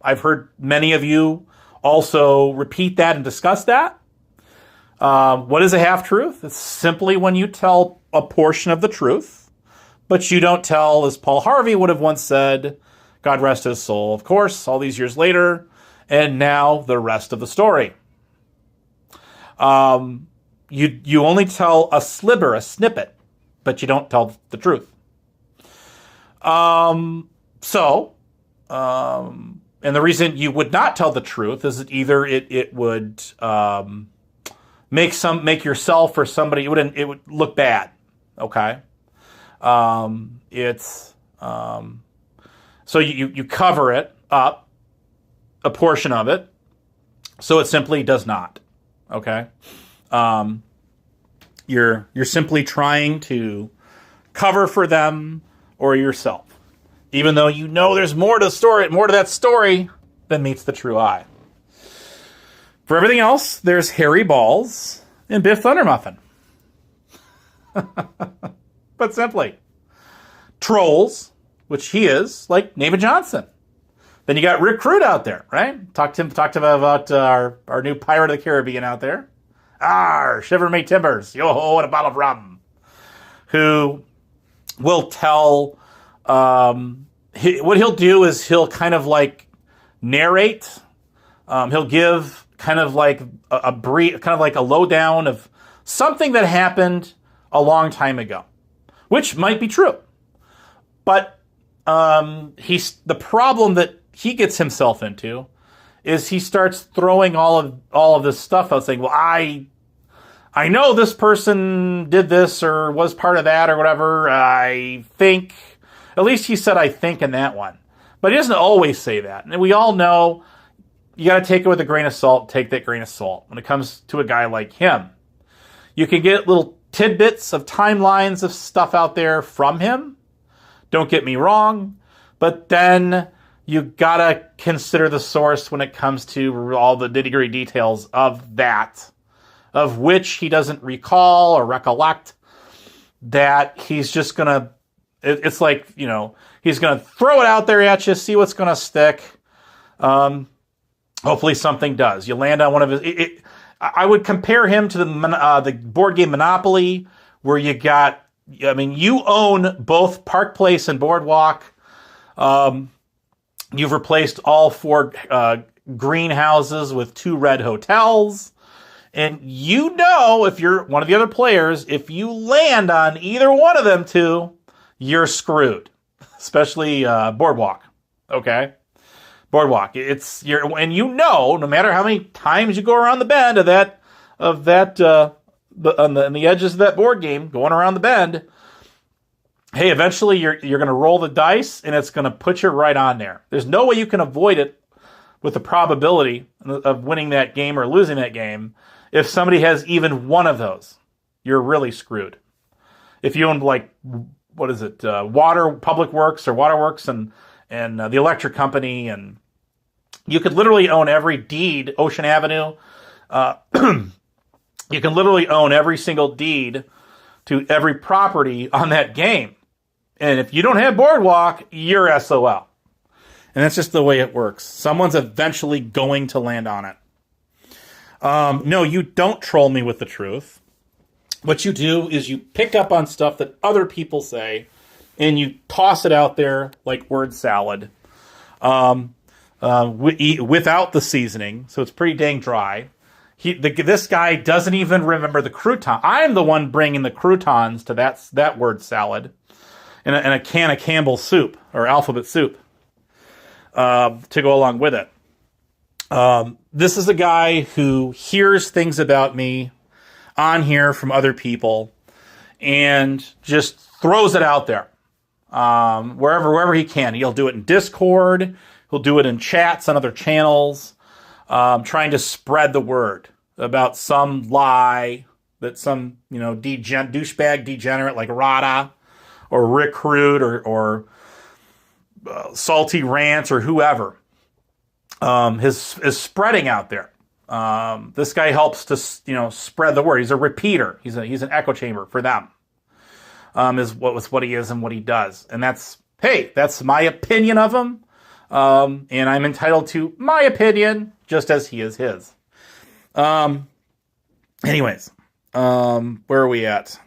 I've heard many of you also repeat that and discuss that. What is a half-truth? It's simply when you tell a portion of the truth, but you don't tell, as Paul Harvey would have once said, God rest his soul, of course, all these years later, and now the rest of the story. You only tell a snippet, but you don't tell the truth. And the reason you would not tell the truth is that either it would make yourself or somebody, it would look bad. Okay. So you cover it up, a portion of it, so it simply does not. Okay. You're simply trying to cover for them or yourself, even though you know there's more to the story, more to that story than meets the true eye. For everything else, there's Harry Balls and Biff Thundermuffin. But simply, trolls, which he is, like Nava Johnson. Then you got Rick Crude out there, right? Talked to him about our new Pirate of the Caribbean out there. Shiver me timbers, yo-ho, and a bottle of rum. Who will tell, what he'll do is he'll kind of like narrate. He'll give kind of like a brief, kind of like a lowdown of something that happened a long time ago, which might be true. But the problem that he gets himself into is he starts throwing all of this stuff out, saying, well, I know this person did this or was part of that or whatever. I think, at least he said I think in that one. But he doesn't always say that. And we all know you got to take it with a grain of salt, take that grain of salt when it comes to a guy like him. You can get little tidbits of timelines of stuff out there from him. Don't get me wrong. But then you got to consider the source when it comes to all the nitty-gritty details of that, of which he doesn't recall or recollect, that he's just going to, it's like, he's going to throw it out there at you, see what's going to stick. Hopefully something does. You land on one of his, I would compare him to the board game Monopoly, where you got, you own both Park Place and Boardwalk. You've replaced all 4 greenhouses with 2 red hotels. And you know, if you're one of the other players, if you land on either one of them two, you're screwed. Especially Boardwalk. Okay? Boardwalk. And you know, no matter how many times you go around the bend on the edges of that board game, going around the bend, hey, eventually you're going to roll the dice and it's going to put you right on there. There's no way you can avoid it with the probability of winning that game or losing that game. If somebody has even one of those, you're really screwed. If you own, like, what is it, Public Works or Waterworks and the electric company, and you could literally own every deed, Ocean Avenue. You can literally own every single deed to every property on that game. And if you don't have Boardwalk, you're SOL. And that's just the way it works. Someone's eventually going to land on it. No, you don't troll me with the truth. What you do is you pick up on stuff that other people say, and you toss it out there like word salad, without the seasoning, so it's pretty dang dry. This guy doesn't even remember the crouton. I'm the one bringing the croutons to that word salad, in a can of Campbell's soup or alphabet soup to go along with it. This is a guy who hears things about me on here from other people and just throws it out there wherever he can. He'll do it in Discord. He'll do it in chats on other channels, trying to spread the word about some lie that some douchebag degenerate like Rada or Rick Rude or Salty Rants or whoever is spreading out there. This guy helps to spread the word. He's a repeater. He's an echo chamber for them. Is what he is and what he does, and that's my opinion of him, and I'm entitled to my opinion just as he is his. Anyways, where are we at?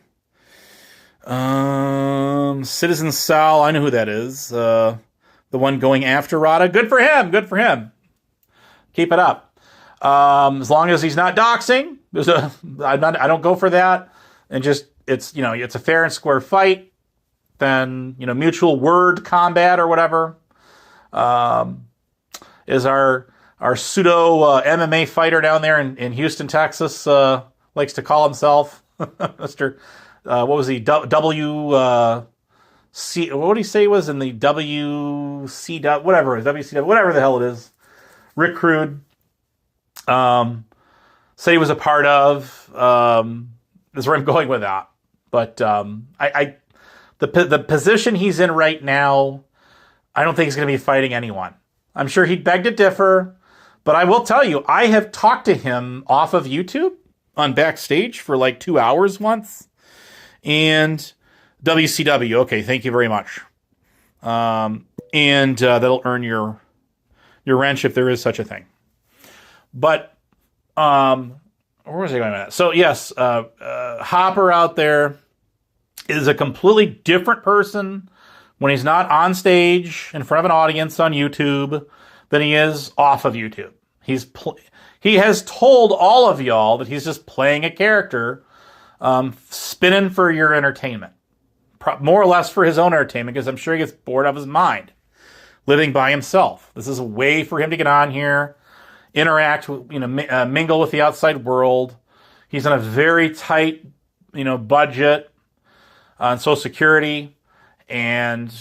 Citizen Sal, I know who that is. The one going after Rada. Good for him. Good for him. Keep it up. As long as he's not doxing, I don't go for that. And just it's a fair and square fight. Then mutual word combat or whatever. Is our pseudo MMA fighter down there in Houston, Texas, likes to call himself Mr. What was he? C. What did he say he was in the WCW? Whatever it is, WCW, whatever the hell it is. Rick Rude. Said he was a part of. Is where I'm going with that. But the position he's in right now, I don't think he's going to be fighting anyone. I'm sure he'd beg to differ, but I will tell you, I have talked to him off of YouTube on Backstage for like 2 hours once, and WCW. Okay, thank you very much. And that'll earn your wrench if there is such a thing. But where was I going with that? So yes, Hopper out there is a completely different person when he's not on stage in front of an audience on YouTube than he is off of YouTube. He has told all of y'all that he's just playing a character, spinning for your entertainment, more or less for his own entertainment, because I'm sure he gets bored of his mind living by himself. This is a way for him to get on here, interact with, mingle with the outside world. He's on a very tight, budget on Social Security, and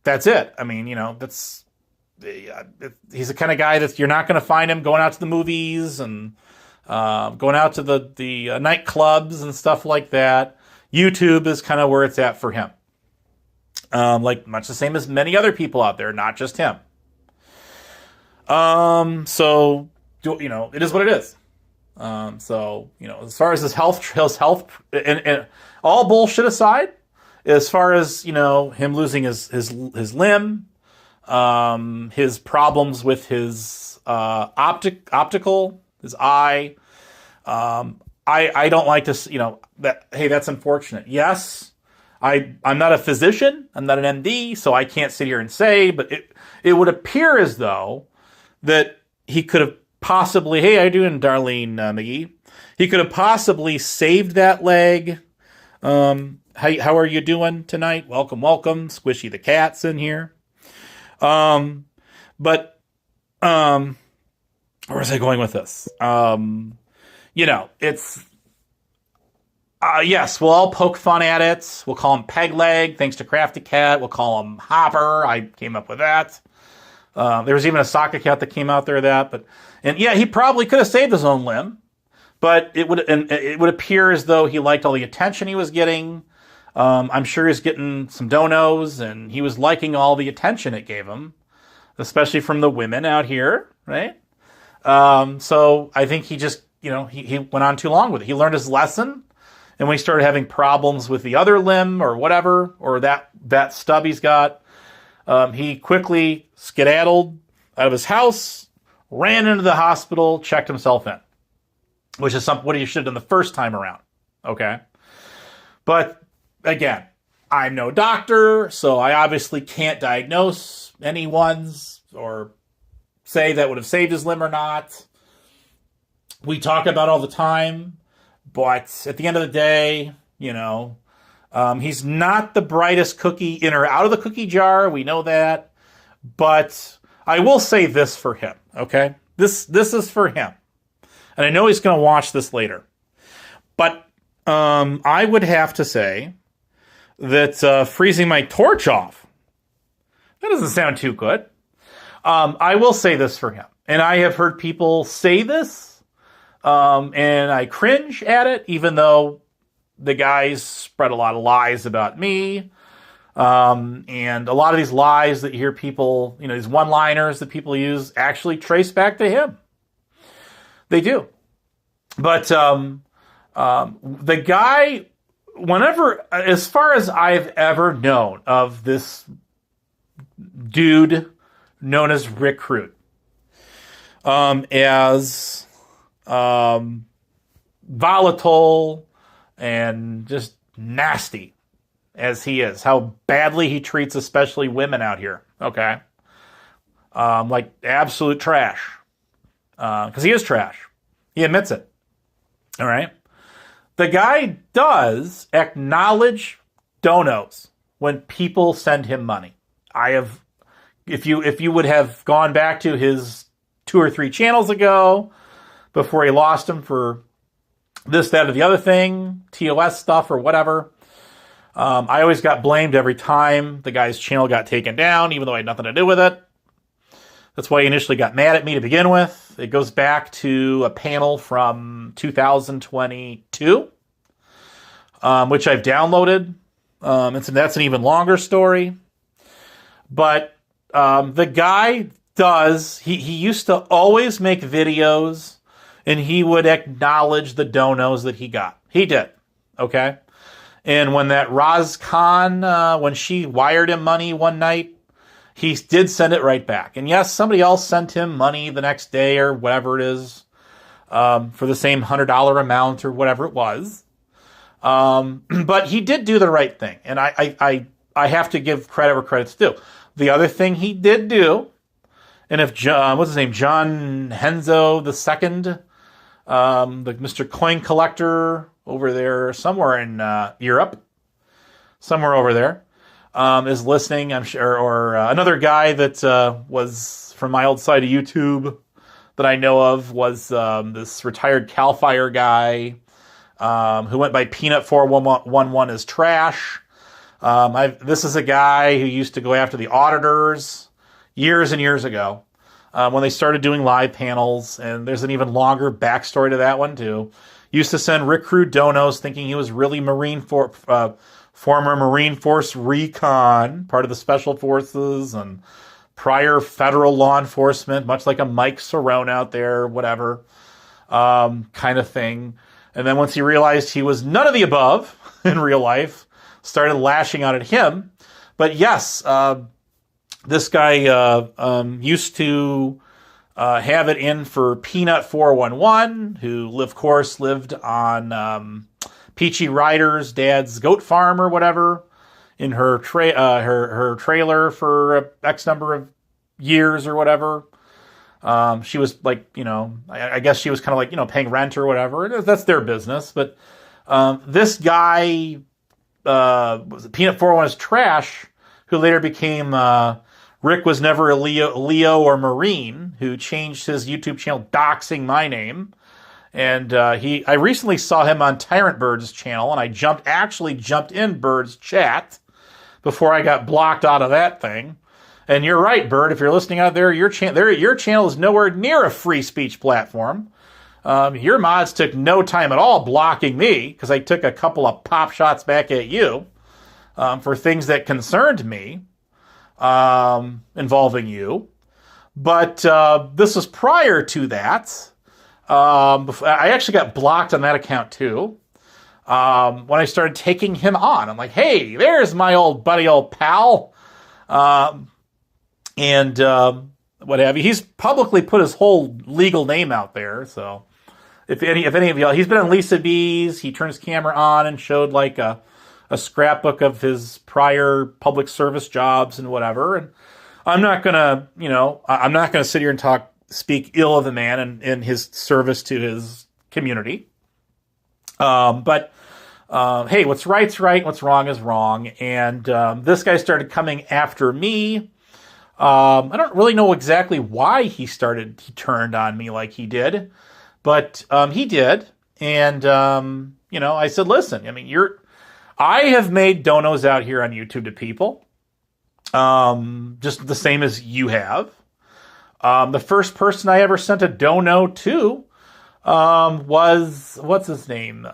that's it. I mean, he's the kind of guy that you're not going to find him going out to the movies and going out to the nightclubs and stuff like that. YouTube is kind of where it's at for him. Like much the same as many other people out there, not just him. So, it is what it is. So, as far as his health, and all bullshit aside, as far as, him losing his limb, his problems with his, optical, his eye, I don't like to, that's unfortunate. Yes, I'm not a physician. I'm not an MD, so I can't sit here and say, but it would appear as though that he could have possibly, hey, how you doing, Darlene McGee? He could have possibly saved that leg. How are you doing tonight? Welcome, welcome. Squishy the cat's in here. But where was I going with this? It's yes, we'll all poke fun at it. We'll call him Peg Leg, thanks to Crafty Cat. We'll call him Hopper. I came up with that. There was even a Soccer Cat that came out there and yeah, he probably could have saved his own limb, but it would appear as though he liked all the attention he was getting. I'm sure he's getting some donos, and he was liking all the attention it gave him, especially from the women out here, right? So I think he just, he went on too long with it. He learned his lesson, and when he started having problems with the other limb or whatever, or that stub he's got, he quickly skedaddled out of his house, ran into the hospital, checked himself in, which is what he should have done the first time around. Okay. But again, I'm no doctor, so I obviously can't diagnose anyone's or say that would have saved his limb or not. We talk about all the time, but at the end of the day, he's not the brightest cookie in or out of the cookie jar. We know that. But I will say this for him, okay? This is for him. And I know he's going to watch this later. But I would have to say that freezing my torch off, that doesn't sound too good. I will say this for him. And I have heard people say this, and I cringe at it, even though the guys spread a lot of lies about me. And a lot of these lies that you hear people, these one-liners that people use actually trace back to him. They do. But the guy, as far as I've ever known of this dude known as 𝓕 as volatile and just nasty as he is, how badly he treats especially women out here, okay? Like absolute trash. Because he is trash. He admits it. All right? The guy does acknowledge donos when people send him money. If you would have gone back to his 2 or 3 channels ago, before he lost him for this, that, or the other thing, TOS stuff or whatever, I always got blamed every time the guy's channel got taken down, even though I had nothing to do with it. That's why he initially got mad at me to begin with. It goes back to a panel from 2022, which I've downloaded. That's an even longer story. But the guy he used to always make videos, and he would acknowledge the donos that he got. He did, okay? And when that Roz Khan, when she wired him money one night, he did send it right back. And yes, somebody else sent him money the next day or whatever it is, for the same $100 amount or whatever it was. But he did do the right thing. And I have to give credit where credit's due. The other thing he did do, and if what's his name, 𝓨𝓪𝓻𝓽𝓲 ll, the Mr. Coin Collector over there somewhere in Europe, somewhere over there, is listening, I'm sure, or another guy that was from my old side of YouTube that I know of was this retired CAL FIRE guy who went by Peanut411 as trash. This is a guy who used to go after the auditors years and years ago when they started doing live panels, and there's an even longer backstory to that one too. Used to send recruit donos thinking he was really former Marine Force recon, part of the Special Forces, and prior federal law enforcement, much like a Mike Cerrone out there, whatever, kind of thing. And then once he realized he was none of the above in real life, started lashing out at him. But yes, this guy used to have it in for Peanut411, who, of course, lived on Peachy Ryder's dad's goat farm or whatever in her trailer for X number of years or whatever. She was like, I guess she was kind of like, paying rent or whatever. That's their business. But this guy was Peanut 401 is trash, who later became Rick was never a Leo or Marine, who changed his YouTube channel, doxing my name. And I recently saw him on Tyrant Bird's channel, and I actually jumped in Bird's chat before I got blocked out of that thing. And you're right, Bird. If you're listening out there, your channel is nowhere near a free speech platform. Your mods took no time at all blocking me because I took a couple of pop shots back at you for things that concerned me involving you. But this was prior to that. I actually got blocked on that account too. When I started taking him on, I'm like, hey, there's my old buddy, old pal. And what have you. He's publicly put his whole legal name out there. So if any of y'all, he's been on Lisa B's. He turned his camera on and showed like a scrapbook of his prior public service jobs and whatever. And I'm not gonna sit here and speak ill of the man and his service to his community. But hey, what's right's right, what's wrong is wrong. And this guy started coming after me. I don't really know exactly why he turned on me like he did, but he did. And I said, listen, I mean, I have made donos out here on YouTube to people, just the same as you have. The first person I ever sent a dono to was, what's his name?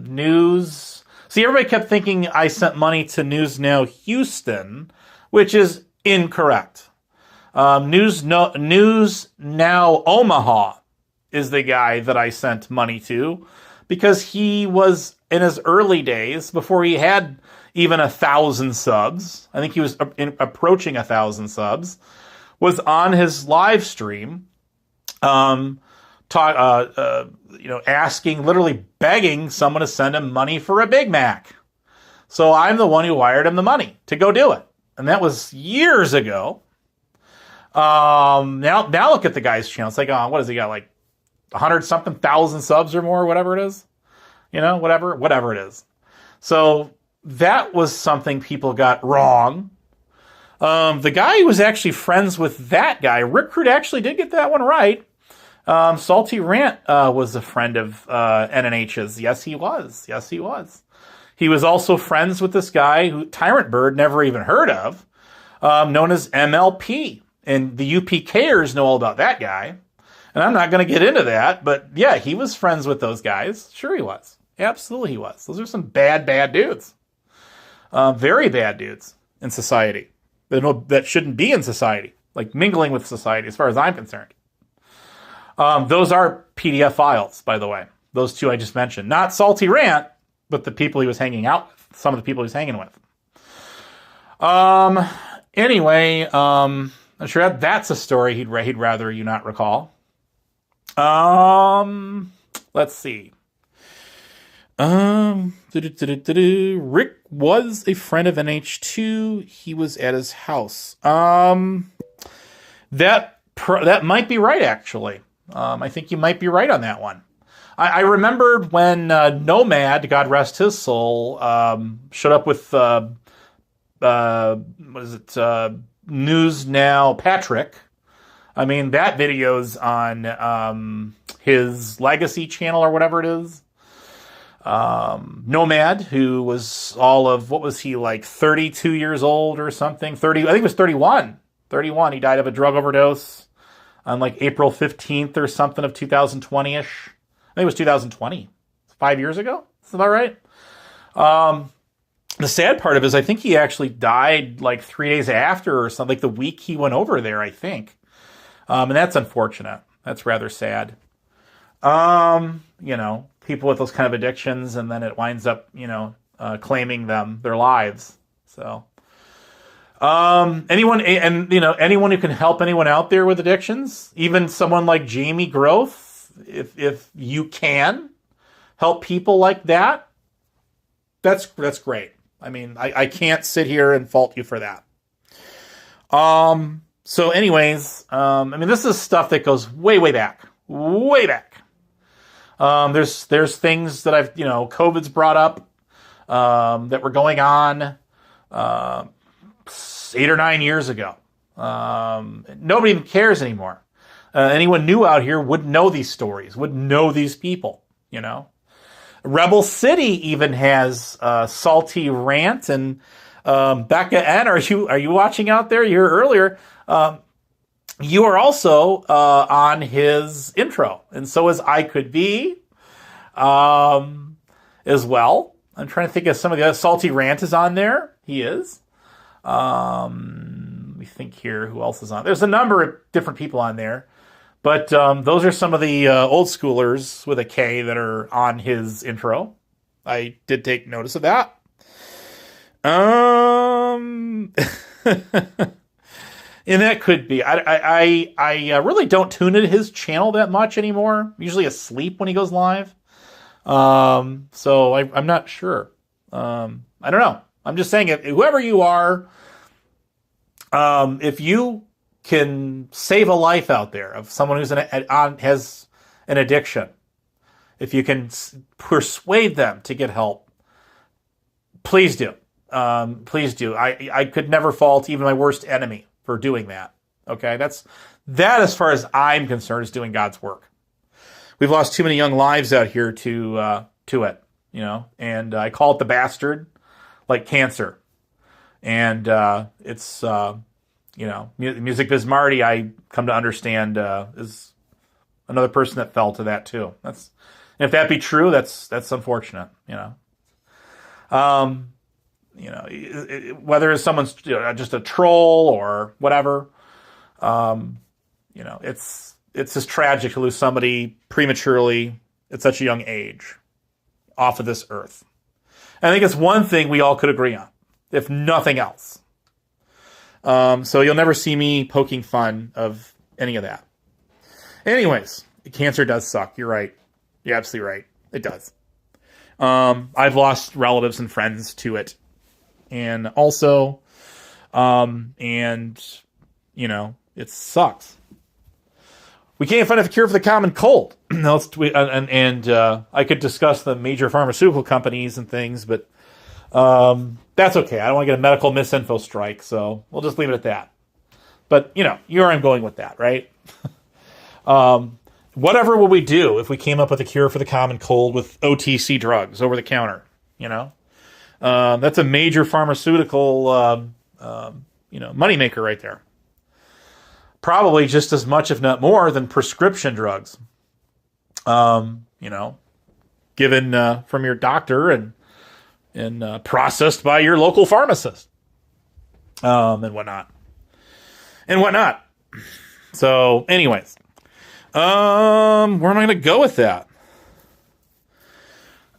News. See, everybody kept thinking I sent money to News Now Houston, which is incorrect. News Now Omaha is the guy that I sent money to because he was in his early days before he had even 1,000 subs. I think he was approaching 1,000 subs. Was on his live stream, asking, literally begging someone to send him money for a Big Mac. So I'm the one who wired him the money to go do it. And that was years ago. Now look at the guy's channel. It's like, what has he got? Like 100-something thousand subs or more, whatever it is. Whatever it is. So that was something people got wrong. The guy who was actually friends with that guy, Rick Crude, actually did get that one right. Salty Rant was a friend of NNH's. Yes, he was. He was also friends with this guy who Tyrant Bird never even heard of, known as MLP. And the UPKers know all about that guy. And I'm not going to get into that, but yeah, he was friends with those guys. Sure he was. Absolutely he was. Those are some bad dudes. Very bad dudes in society. That shouldn't be in society, like mingling with society, as far as I'm concerned. Those are PDF files, by the way. Those two I just mentioned. Not Salty Rant, but the people he was hanging out with. Some of the people he was hanging with. Anyway, I'm sure that's a story he'd rather you not recall. Let's see. Rick was a friend of NH2. He was at his house. That might be right, actually. I think you might be right on that one. I remembered when Nomad, God rest his soul, showed up with News Now Patrick. I mean, that video's on his Legacy channel or whatever it is. Nomad, who was what was he, like 32 years old or something? 30, I think it was 31. 31. He died of a drug overdose on like April 15th or something of 2020-ish. I think it was 2020. 5 years ago? Is that right? The sad part of it is I think he actually died like 3 days after or something, like the week he went over there, I think. And that's unfortunate. That's rather sad. People with those kind of addictions, and then it winds up, claiming their lives. So, anyone who can help anyone out there with addictions, even someone like Jamie Growth, if you can help people like that, that's great. I mean, I can't sit here and fault you for that. So anyways, I mean, this is stuff that goes way, way back. Way back. There's things that I've, COVID's brought up that were going on 8 or 9 years ago. Nobody even cares anymore. Anyone new out here wouldn't know these stories, wouldn't know these people, Rebel City even has Salty Rant, and Becca N, are you watching out there? You were earlier. You are also on his intro, and so is I Could Be as well. I'm trying to think of some of the other. Salty Rant is on there. He is. Let me think here. Who else is on? There's a number of different people on there. But those are some of the old schoolers with a K that are on his intro. I did take notice of that. And that could be. I really don't tune into his channel that much anymore. I'm usually asleep when he goes live. So I'm not sure. I don't know. I'm just saying, whoever you are, if you can save a life out there of someone who's has an addiction, if you can persuade them to get help, please do. Please do. I could never fault even my worst enemy for doing that. Okay, that as far as I'm concerned is doing God's work. We've lost too many young lives out here to it, and I call it the bastard, like cancer, and it's. Music Biz Marty, I come to understand, is another person that fell to that too. And if that be true, that's unfortunate. Whether someone's just a troll or whatever, it's just tragic to lose somebody prematurely at such a young age off of this earth. And I think it's one thing we all could agree on, if nothing else. So you'll never see me poking fun of any of that. Anyways, cancer does suck. You're right. You're absolutely right. It does. I've lost relatives and friends to it. And also, it sucks. We can't find a cure for the common cold. I could discuss the major pharmaceutical companies and things, but that's okay. I don't want to get a medical misinfo strike, so we'll just leave it at that. But, you know where I'm going with that, right? Whatever would we do if we came up with a cure for the common cold with OTC drugs over the counter, That's a major pharmaceutical, moneymaker right there. Probably just as much, if not more, than prescription drugs. Given from your doctor and processed by your local pharmacist, and whatnot. So, anyways, where am I going to go with that?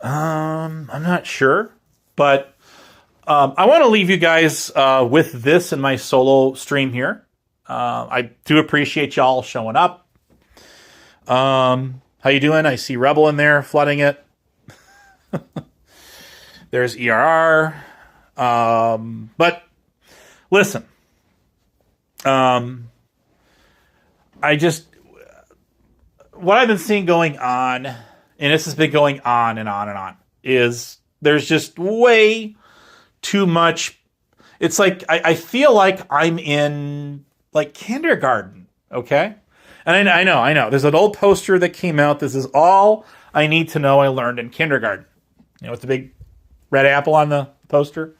I'm not sure, but I want to leave you guys with this in my solo stream here. I do appreciate y'all showing up. How you doing? I see Rebel in there flooding it. There's ERR. But listen, what I've been seeing going on, and this has been going on and on and on, is there's just way too much. It's like, I feel like I'm in like kindergarten. Okay. And I know. There's an old poster that came out. This is all I need to know I learned in kindergarten. With the big red apple on the poster.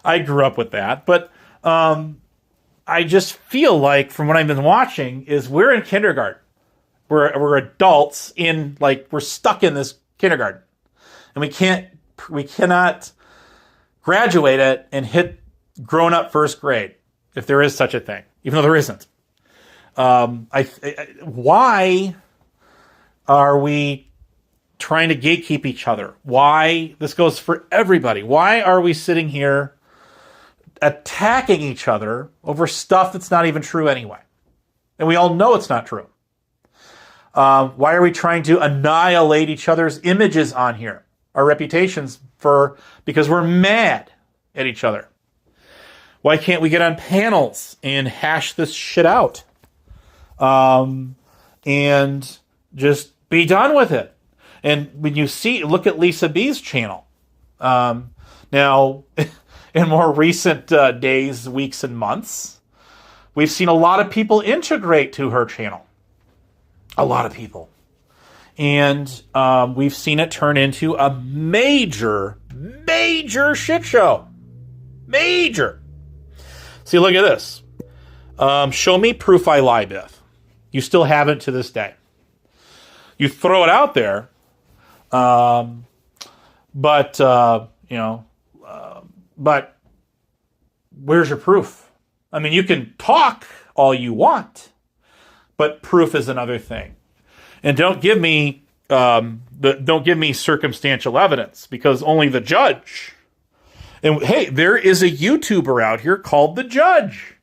I grew up with that. But I just feel like, from what I've been watching, is we're in kindergarten. We're adults we're stuck in this kindergarten. And we cannot graduate it and hit grown up first grade, if there is such a thing, even though there isn't. Why are we trying to gatekeep each other? Why? This goes for everybody. Why are we sitting here attacking each other over stuff that's not even true anyway? And we all know it's not true. Why are we trying to annihilate each other's images on here? Our reputations because we're mad at each other. Why can't we get on panels and hash this shit out? And just be done with it. And when you see, look at Lisa B's channel. Now, in more recent days, weeks, and months, we've seen a lot of people integrate to her channel. A lot of people. And we've seen it turn into a major shit show. Major. See, look at this. Show me proof I lie, Biff. You still haven't to this day. You throw it out there, but where's your proof? I mean, you can talk all you want, but proof is another thing. And don't give me circumstantial evidence, because only the judge. And hey, there is a YouTuber out here called The Judge.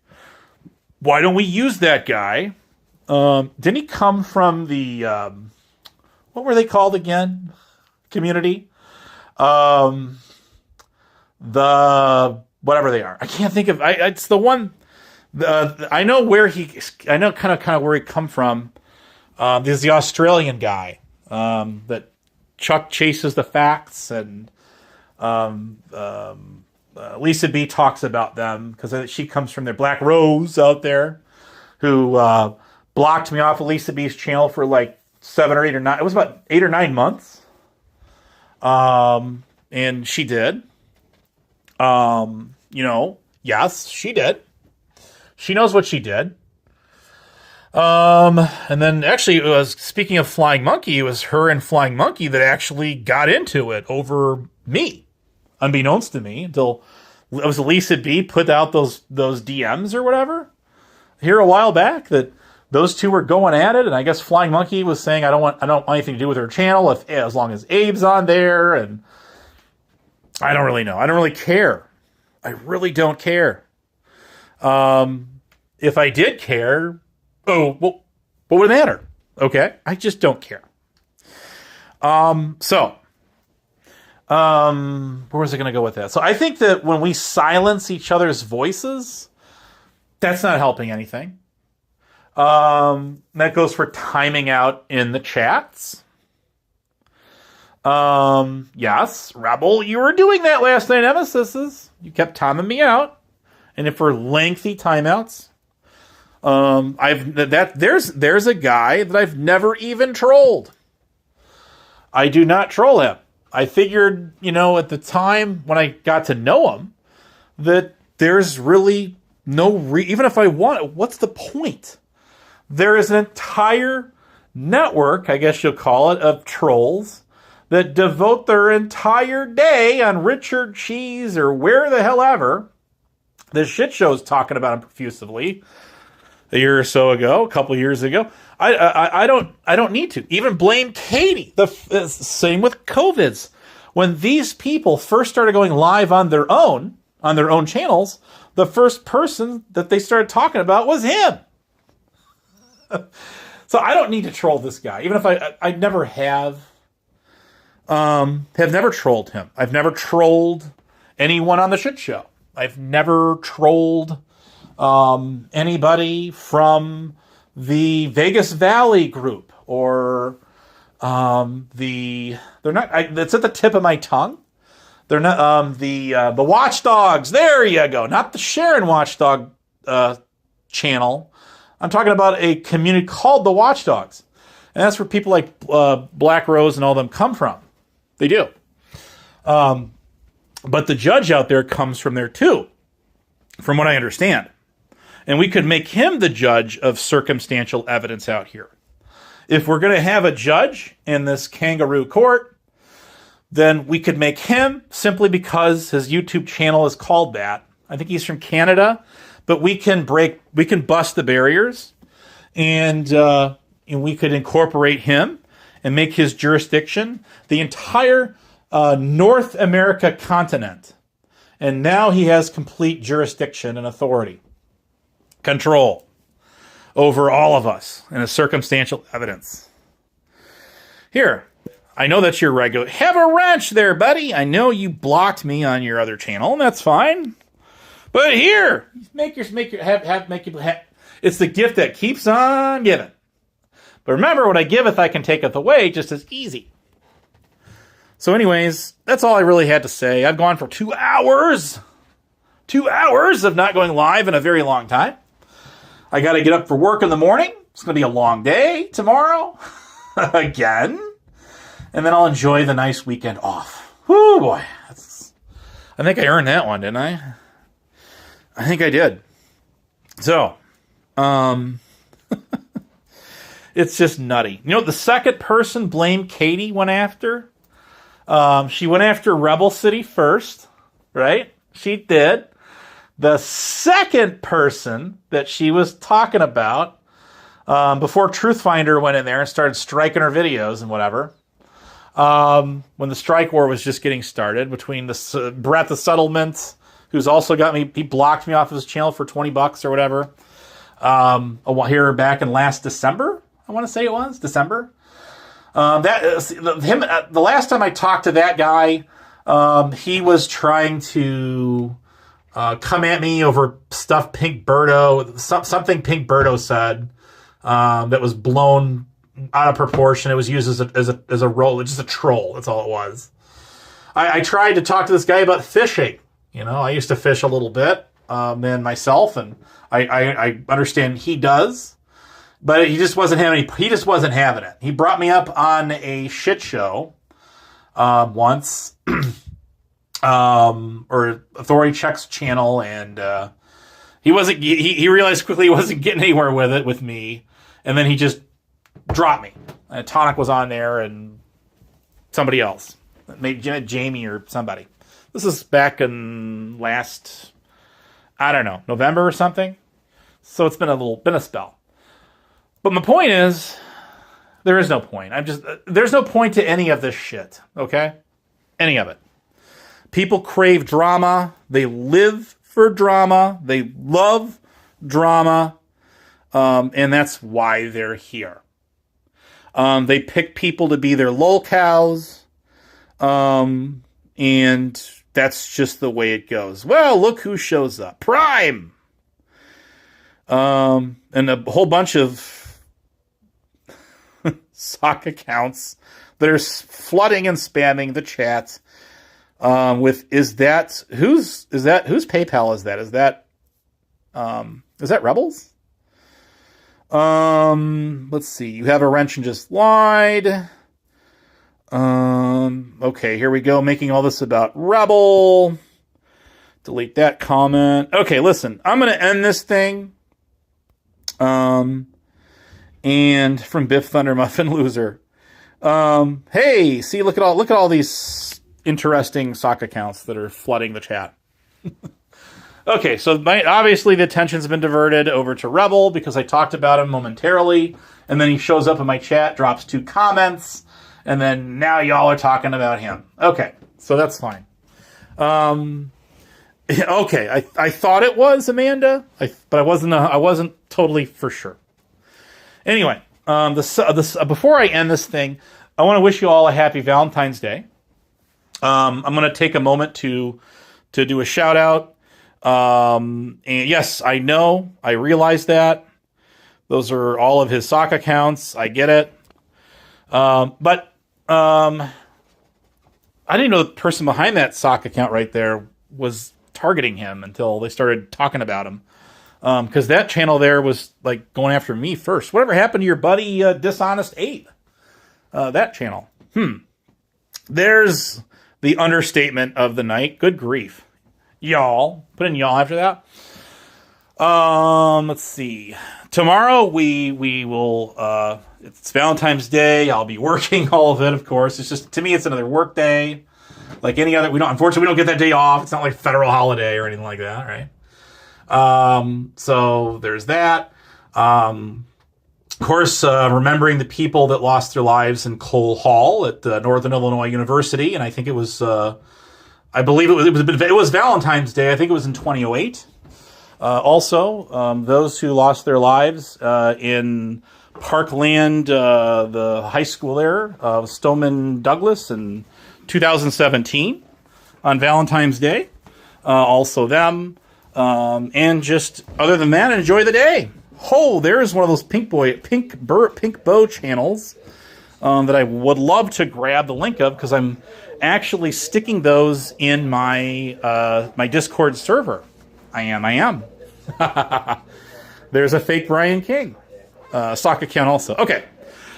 Why don't we use that guy? Didn't he come from the what were they called again? Community? The whatever they are. I can't think of. It's the one. I know where he. I know kind of where he come from. There's the Australian guy that Chuck chases the facts, and Lisa B talks about them because she comes from there. Black Rose out there, who blocked me off of Lisa B's channel for like 7 or 8 or 9. It was about 8 or 9 months. And she did. Yes, she did. She knows what she did. And then actually, it was, speaking of Flying Monkey, it was her and Flying Monkey that actually got into it over me, unbeknownst to me, until it was Lisa B put out those DMs or whatever here a while back that those two were going at it. And I guess Flying Monkey was saying, I don't want anything to do with her channel as long as Abe's on there. And I don't really know. I don't really care. I really don't care. If I did care, what would it matter? Okay. I just don't care. Where was I going to go with that? So I think that when we silence each other's voices, that's not helping anything. That goes for timing out in the chats. Yes, Rebel, you were doing that last night, Nemesis. You kept timing me out. And if for lengthy timeouts, there's a guy that I've never even trolled. I do not troll him. I figured, at the time when I got to know him, that there's really no even if I want it, what's the point? There is an entire network, I guess you'll call it, of trolls that devote their entire day on Richard Cheese or where the hell ever. The shit show's talking about him profusively a year or so ago, a couple years ago. I don't need to even blame Katie. The same with COVIDs. When these people first started going live on their own channels, the first person that they started talking about was him. So I don't need to troll this guy, even if I never have never trolled him. I've never trolled anyone on the shit show. I've never trolled anybody from the Vegas Valley group or they're not. It's at the tip of my tongue. They're not the Watchdogs. There you go. Not the Sharon Watchdog channel. I'm talking about a community called the Watchdogs, and that's where people like Black Rose and all them come from. They do. But the judge out there comes from there too, from what I understand. And we could make him the judge of circumstantial evidence out here. If we're going to have a judge in this kangaroo court, then we could make him simply because his YouTube channel is called that. I think he's from Canada, but we can bust the barriers, and we could incorporate him and make his jurisdiction the entire North America continent. And now he has complete jurisdiction and authority, control over all of us in a circumstantial evidence. Here, I know that's your regular. Have a wrench there, buddy. I know you blocked me on your other channel, and that's fine. But here, make your it's the gift that keeps on giving. But remember, what I giveth, I can taketh away just as easy. So anyways, that's all I really had to say. I've gone for 2 hours. 2 hours of not going live in a very long time. I got to get up for work in the morning. It's going to be a long day tomorrow. Again. And then I'll enjoy the nice weekend off. Whoo, boy. I think I earned that one, didn't I? I think I did. So, it's just nutty. You know what the second person Blame Katie went after? She went after Rebel City first, right? She did. The second person that she was talking about, before Truthfinder went in there and started striking her videos and whatever, when the strike war was just getting started between the Brett the Settlement, who's also got me, he blocked me off of his channel for $20 or whatever, here back in last December, I want to say it was, December. The last time I talked to that guy, he was trying to come at me over stuff Pink Birdo, something Pink Birdo said that was blown out of proportion. It was used as a role, just a troll. That's all it was. I tried to talk to this guy about fishing. You know, I used to fish a little bit, and myself, and I understand he does, but he just wasn't having it. He brought me up on a shit show once. Or Authority Check's channel, and he realized quickly he wasn't getting anywhere with it with me, and then he just dropped me. Tonic was on there, and somebody else, maybe Jamie or somebody. This is back in last, I don't know, November or something. So it's been a spell. But my point is, there is no point. There's no point to any of this shit. Okay, any of it. People crave drama. They live for drama. They love drama. And that's why they're here. They pick people to be their lol cows. And that's just the way it goes. Well, look who shows up. Prime! And a whole bunch of sock accounts that are flooding and spamming the chat. Whose PayPal is that? Is that Rebels? Let's see. You have a wrench and just lied. Okay, here we go. Making all this about Rebel. Delete that comment. Okay, listen. I'm going to end this thing. And from Biff Thunder Muffin Loser. Hey, see, look at all these interesting sock accounts that are flooding the chat. Okay, so obviously the attention's been diverted over to Rebel because I talked about him momentarily, and then he shows up in my chat, drops 2 comments, and then now y'all are talking about him. Okay, so that's fine. Okay, I thought it was Amanda, but I wasn't totally for sure. Anyway, before I end this thing, I want to wish you all a happy Valentine's Day. I'm going to take a moment to do a shout out. And yes, I know, I realize that those are all of his sock accounts. I get it. But I didn't know the person behind that sock account right there was targeting him until they started talking about him. Because that channel there was like going after me first. Whatever happened to your buddy Dishonest 8? That channel. There's the understatement of the night. Good grief. Y'all. Put in y'all after that. Let's see. Tomorrow we will, it's Valentine's Day. I'll be working all of it, of course. It's just, to me, it's another work day. Like any other, unfortunately, we don't get that day off. It's not like a federal holiday or anything like that, right? So there's that. Of course, remembering the people that lost their lives in Cole Hall at Northern Illinois University. And I think it was, I believe it was Valentine's Day. I think it was in 2008. Also, those who lost their lives in Parkland, the high school there, Stoneman Douglas in 2017 on Valentine's Day. Also them. And just other than that, enjoy the day. Oh, there's one of those pink bow channels that I would love to grab the link of, because I'm actually sticking those in my my Discord server. I am. There's a fake Brian King stock account also. Okay.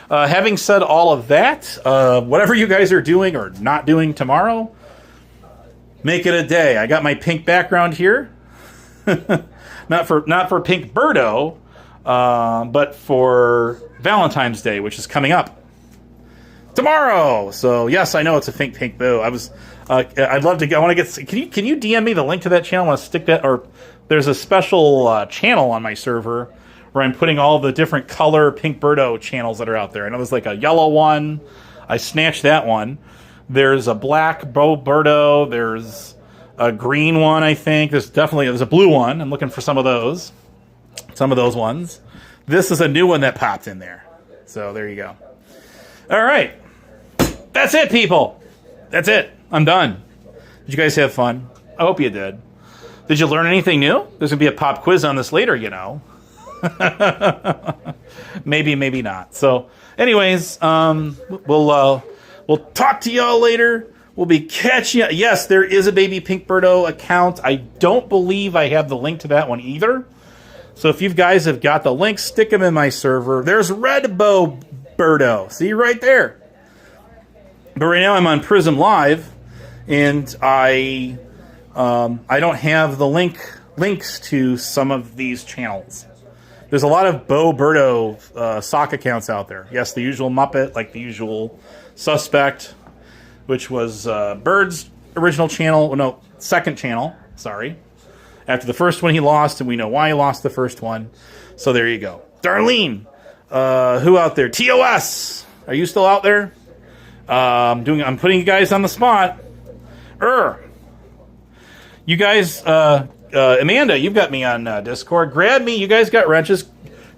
Having said all of that, whatever you guys are doing or not doing tomorrow, make it a day. I got my pink background here. not for Pink Birdo, but for Valentine's Day, which is coming up tomorrow. So yes, I know it's a pink boo. I'd love to. I want to get. Can you DM me the link to that channel? I want to stick that. Or there's a special channel on my server where I'm putting all the different color Pink Birdo channels that are out there. I know there's like a yellow one. I snatched that one. There's a black Bo Birdo. There's a green one, I think. There's a blue one. I'm looking for some of those ones. This is a new one that popped in there. So there you go. All right. That's it, people. That's it. I'm done. Did you guys have fun? I hope you did. Did you learn anything new? There's going to be a pop quiz on this later, you know. Maybe not. So anyways, we'll talk to y'all later. We'll be catching you. Yes, there is a Baby Pink Birdo account. I don't believe I have the link to that one either. So if you guys have got the link, stick them in my server. There's Red Bow Birdo. See right there. But right now I'm on Prism Live, and I don't have the links to some of these channels. There's a lot of Bo Birdo sock accounts out there. Yes, the usual Muppet, like the usual suspect, which was Bird's original channel. No, second channel. Sorry. After the first one he lost, and we know why he lost the first one. So there you go. Darlene. Who out there? TOS. Are you still out there? I'm putting you guys on the spot. You guys, Amanda, you've got me on Discord. Grab me. You guys got wrenches.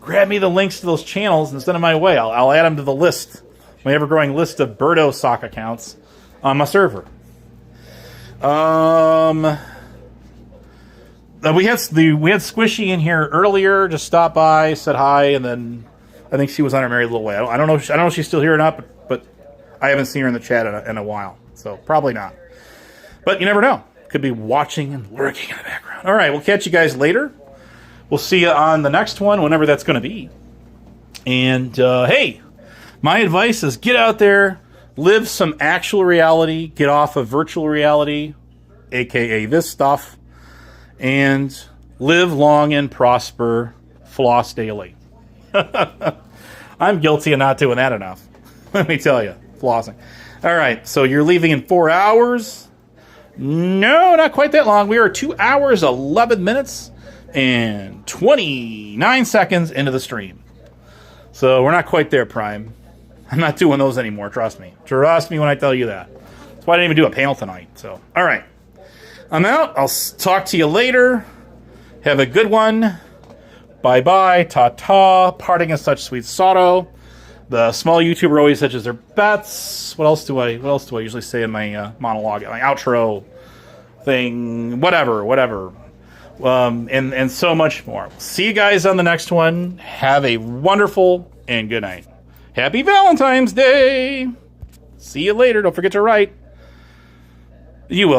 Grab me the links to those channels and send them my way. I'll add them to the list, my ever-growing list of Birdo sock accounts on my server. We had Squishy in here earlier. Just stopped by, said hi, and then I think she was on her merry little way. I don't know if she's still here or not, but I haven't seen her in the chat in a while, so probably not. But you never know. Could be watching and lurking in the background. All right, we'll catch you guys later. We'll see you on the next one, whenever that's going to be. And hey, my advice is get out there, live some actual reality, get off of virtual reality, aka this stuff, and live long and prosper, floss daily. I'm guilty of not doing that enough. Let me tell you, flossing. All right, so you're leaving in 4 hours. No, not quite that long. We are 2 hours, 11 minutes, and 29 seconds into the stream. So we're not quite there, Prime. I'm not doing those anymore, trust me. Trust me when I tell you that. That's why I didn't even do a panel tonight. So, all right. I'm out. I'll talk to you later. Have a good one. Bye-bye. Ta-ta. Parting in such sweet sorrow. The small YouTuber always hedges their bets. What else do I usually say in my monologue, my outro thing? Whatever. And so much more. See you guys on the next one. Have a wonderful and good night. Happy Valentine's Day. See you later. Don't forget to write. You will.